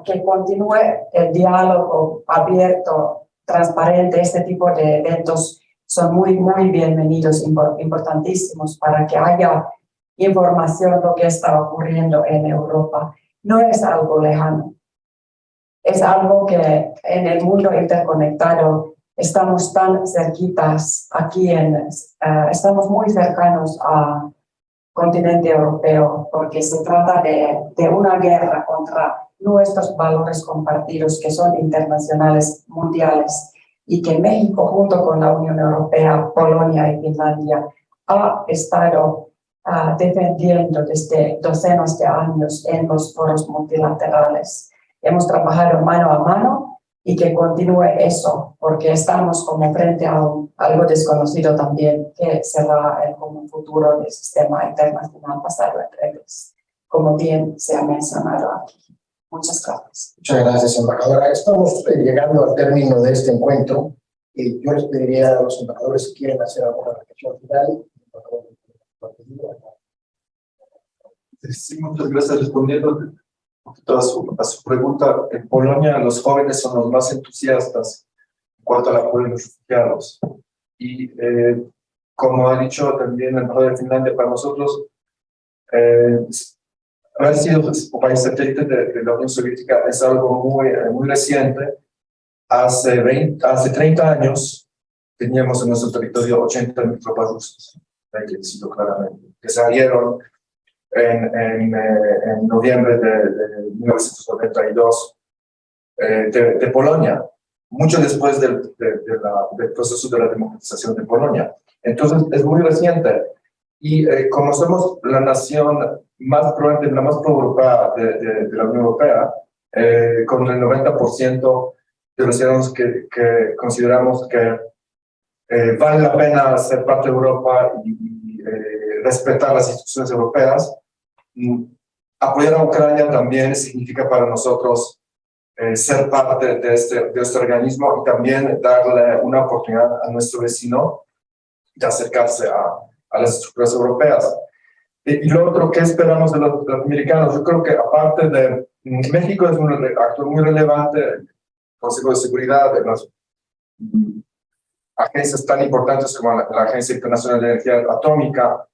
que continúe el diálogo abierto, transparente, este tipo de eventos son muy bienvenidos, importantísimos para que haya información de lo que está ocurriendo en Europa. No es algo lejano, es algo que en el mundo interconectado estamos tan cerquitas aquí, estamos muy cercanos al continente europeo, porque se trata de una guerra contra nuestros valores compartidos que son internacionales, mundiales, y que México, junto con la Unión Europea, Polonia y Finlandia, ha estado defendiendo desde docenas de años en los foros multilaterales. Hemos trabajado mano a mano y que continúe eso, porque estamos como frente a algo desconocido también, que será el como futuro del sistema internacional basado en redes, como bien se ha mencionado aquí. Muchas gracias. Muchas gracias, embajadora. Estamos llegando al término de este encuentro. Yo les pediría a los embajadores si quieren hacer alguna reflexión final. Sí, muchas gracias. Respondiendo a su pregunta, en Polonia los jóvenes son los más entusiastas en cuanto al apoyo a los refugiados. Y como ha dicho también el embajador de Finlandia, para nosotros haber sido un país satélite de la Unión Soviética es algo muy reciente. Hace 30 años teníamos en nuestro territorio 80.000 tropas rusas, hay que decirlo claramente, que salieron en noviembre de 1992 de Polonia, mucho después del proceso de la democratización de Polonia. Entonces es muy reciente. Y como somos la nación más probablemente la más pro-europea de la Unión Europea, con el 90% de los ciudadanos que consideramos que vale la pena ser parte de Europa y respetar las instituciones europeas, apoyar a Ucrania también significa para nosotros ser parte de este organismo y también darle una oportunidad a nuestro vecino de acercarse a las estructuras europeas. Y lo otro, ¿qué esperamos de los americanos? Yo creo que aparte de México es un actor muy relevante, el Consejo de Seguridad, de las agencias tan importantes como la Agencia Internacional de Energía Atómica,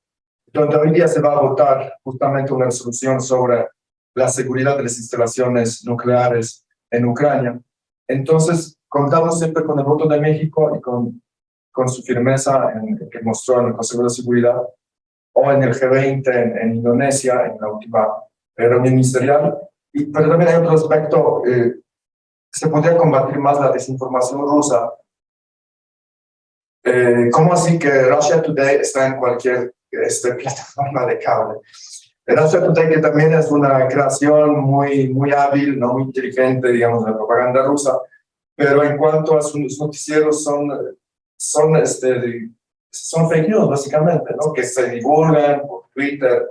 donde hoy día se va a votar justamente una resolución sobre la seguridad de las instalaciones nucleares en Ucrania. Entonces, contamos siempre con el voto de México y con su firmeza que mostró en el Consejo de Seguridad o en el G20 en Indonesia, en la última reunión ministerial. Pero también hay otro aspecto, se podría combatir más la desinformación rusa. ¿Cómo así que Russia Today está en cualquier plataforma de cable? Russia Today, que también es una creación muy hábil, no muy inteligente, digamos, de la propaganda rusa, pero en cuanto a sus noticieros son fake news, básicamente, ¿no? Que se divulgan por Twitter,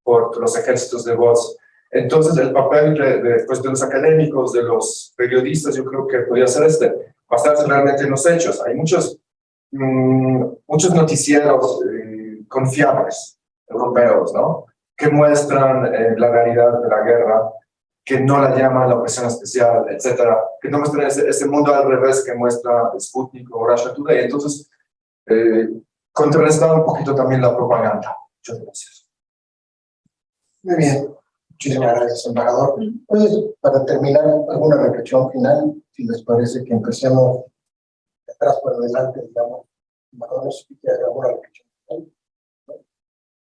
por los ejércitos de bots. Entonces, el papel de los académicos, de los periodistas, yo creo que podría ser basarse realmente en los hechos. Hay muchos noticieros confiables, europeos, ¿no? Que muestran la realidad de la guerra, que no la llaman la operación especial, etcétera, que no muestran ese mundo al revés que muestra Sputnik o Russia Today. Entonces, contrarrestar un poquito también la propaganda. Muchas gracias. Muy bien, muchísimas gracias, embajador. Entonces, para terminar, alguna reflexión final, si les parece que empecemos de atrás para adelante, digamos, embajador, no sé si quiere hacer alguna reflexión final.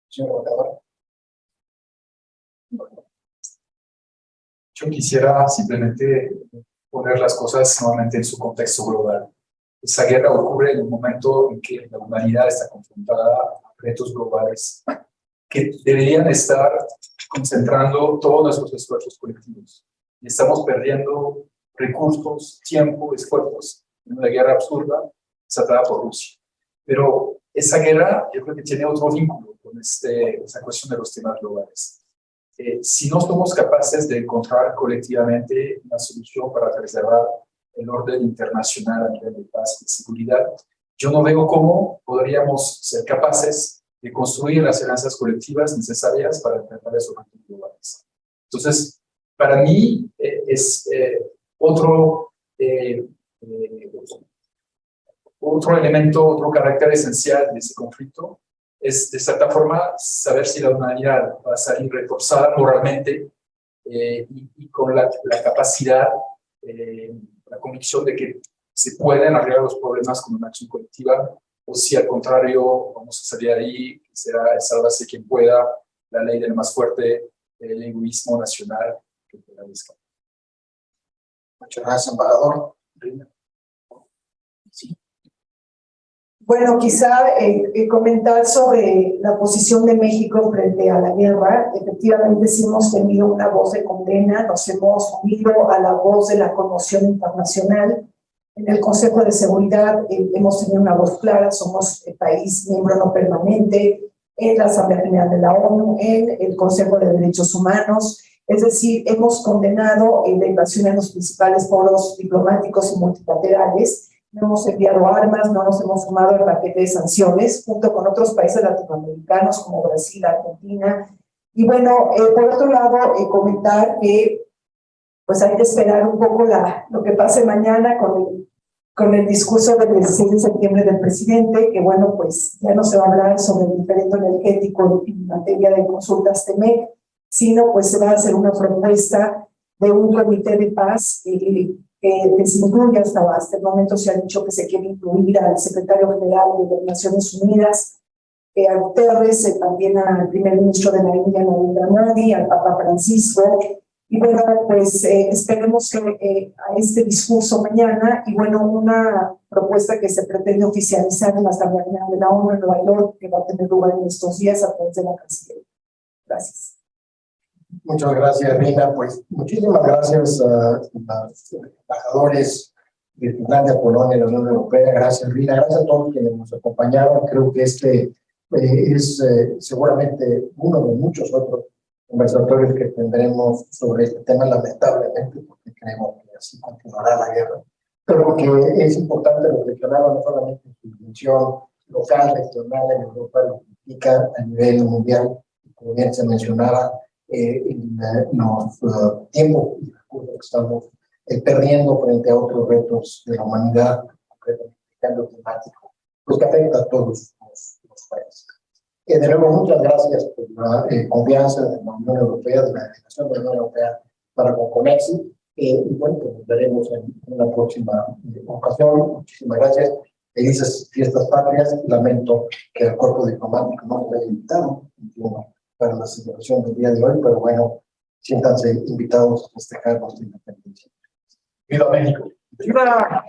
Señor embajador. Yo quisiera simplemente poner las cosas nuevamente en su contexto global. Esa guerra ocurre en un momento en que la humanidad está confrontada a retos globales que deberían estar concentrando todos nuestros esfuerzos colectivos. Y estamos perdiendo recursos, tiempo, esfuerzos en una guerra absurda desatada por Rusia. Pero esa guerra yo creo que tiene otro vínculo con esa cuestión de los temas globales. Si no somos capaces de encontrar colectivamente una solución para preservar el orden internacional a nivel de paz y seguridad, yo no veo cómo podríamos ser capaces de construir las alianzas colectivas necesarias para enfrentar esos retos globales. Entonces, para mí es otro elemento, otro carácter esencial de ese conflicto, es de cierta forma saber si la humanidad va a salir reforzada moralmente y con la capacidad, la convicción de que se pueden arreglar los problemas con una acción colectiva, o si al contrario vamos a salir ahí, que será sálvase quien pueda, la ley del más fuerte, el egoísmo nacional que prevalezca. Muchas gracias, embajador. Sí. Bueno, quizá comentar sobre la posición de México frente a la guerra. Efectivamente, sí hemos tenido una voz de condena, nos hemos unido a la voz de la conmoción internacional. En el Consejo de Seguridad hemos tenido una voz clara, somos el país miembro no permanente en la Asamblea General de la ONU, en el Consejo de Derechos Humanos. Es decir, hemos condenado la invasión en los principales foros diplomáticos y multilaterales. No hemos enviado armas, no nos hemos sumado al paquete de sanciones, junto con otros países latinoamericanos como Brasil, Argentina. Y bueno, por otro lado, comentar que pues hay que esperar un poco lo que pase mañana con el discurso del 16 de septiembre del presidente, que bueno, pues ya no se va a hablar sobre el diferendo energético en materia de consultas TEMEC, sino pues se va a hacer una propuesta de un comité de paz que se incluya hasta el momento se ha dicho que se quiere incluir al secretario general de las Naciones Unidas, a Guterres, también al primer ministro de la India, Narendra Modi, al Papa Francisco, y bueno, pues esperemos que a este discurso mañana, y bueno, una propuesta que se pretende oficializar en la Asamblea General de la ONU en Nueva York, que va a tener lugar en estos días a través de la Cancillería. Gracias. Muchas gracias, Rina. Pues muchísimas gracias a los embajadores de Finlandia, Polonia y la Unión Europea. Gracias, Rina. Gracias a todos quienes nos acompañaron. Creo que este es seguramente uno de muchos otros conversatorios que tendremos sobre este tema, lamentablemente, porque creemos que así continuará la guerra. Pero que es importante reflexionar no solamente en su dimensión local, regional, en Europa, lo que implica a nivel mundial, como bien se mencionaba, en los tiempos y recursos que estamos perdiendo frente a otros retos de la humanidad, concretamente el cambio climático, pues que afecta a todos los países. De nuevo, muchas gracias por la confianza de la Unión Europea, de la delegación de la Unión Europea para con Conexi. Y bueno, pues nos veremos en una próxima ocasión. Muchísimas gracias. Felices fiestas patrias. Lamento que el cuerpo diplomático no se haya invitado para la celebración del día de hoy, pero bueno, siéntanse invitados a festejar nuestra independencia. ¡Viva México! ¡Viva!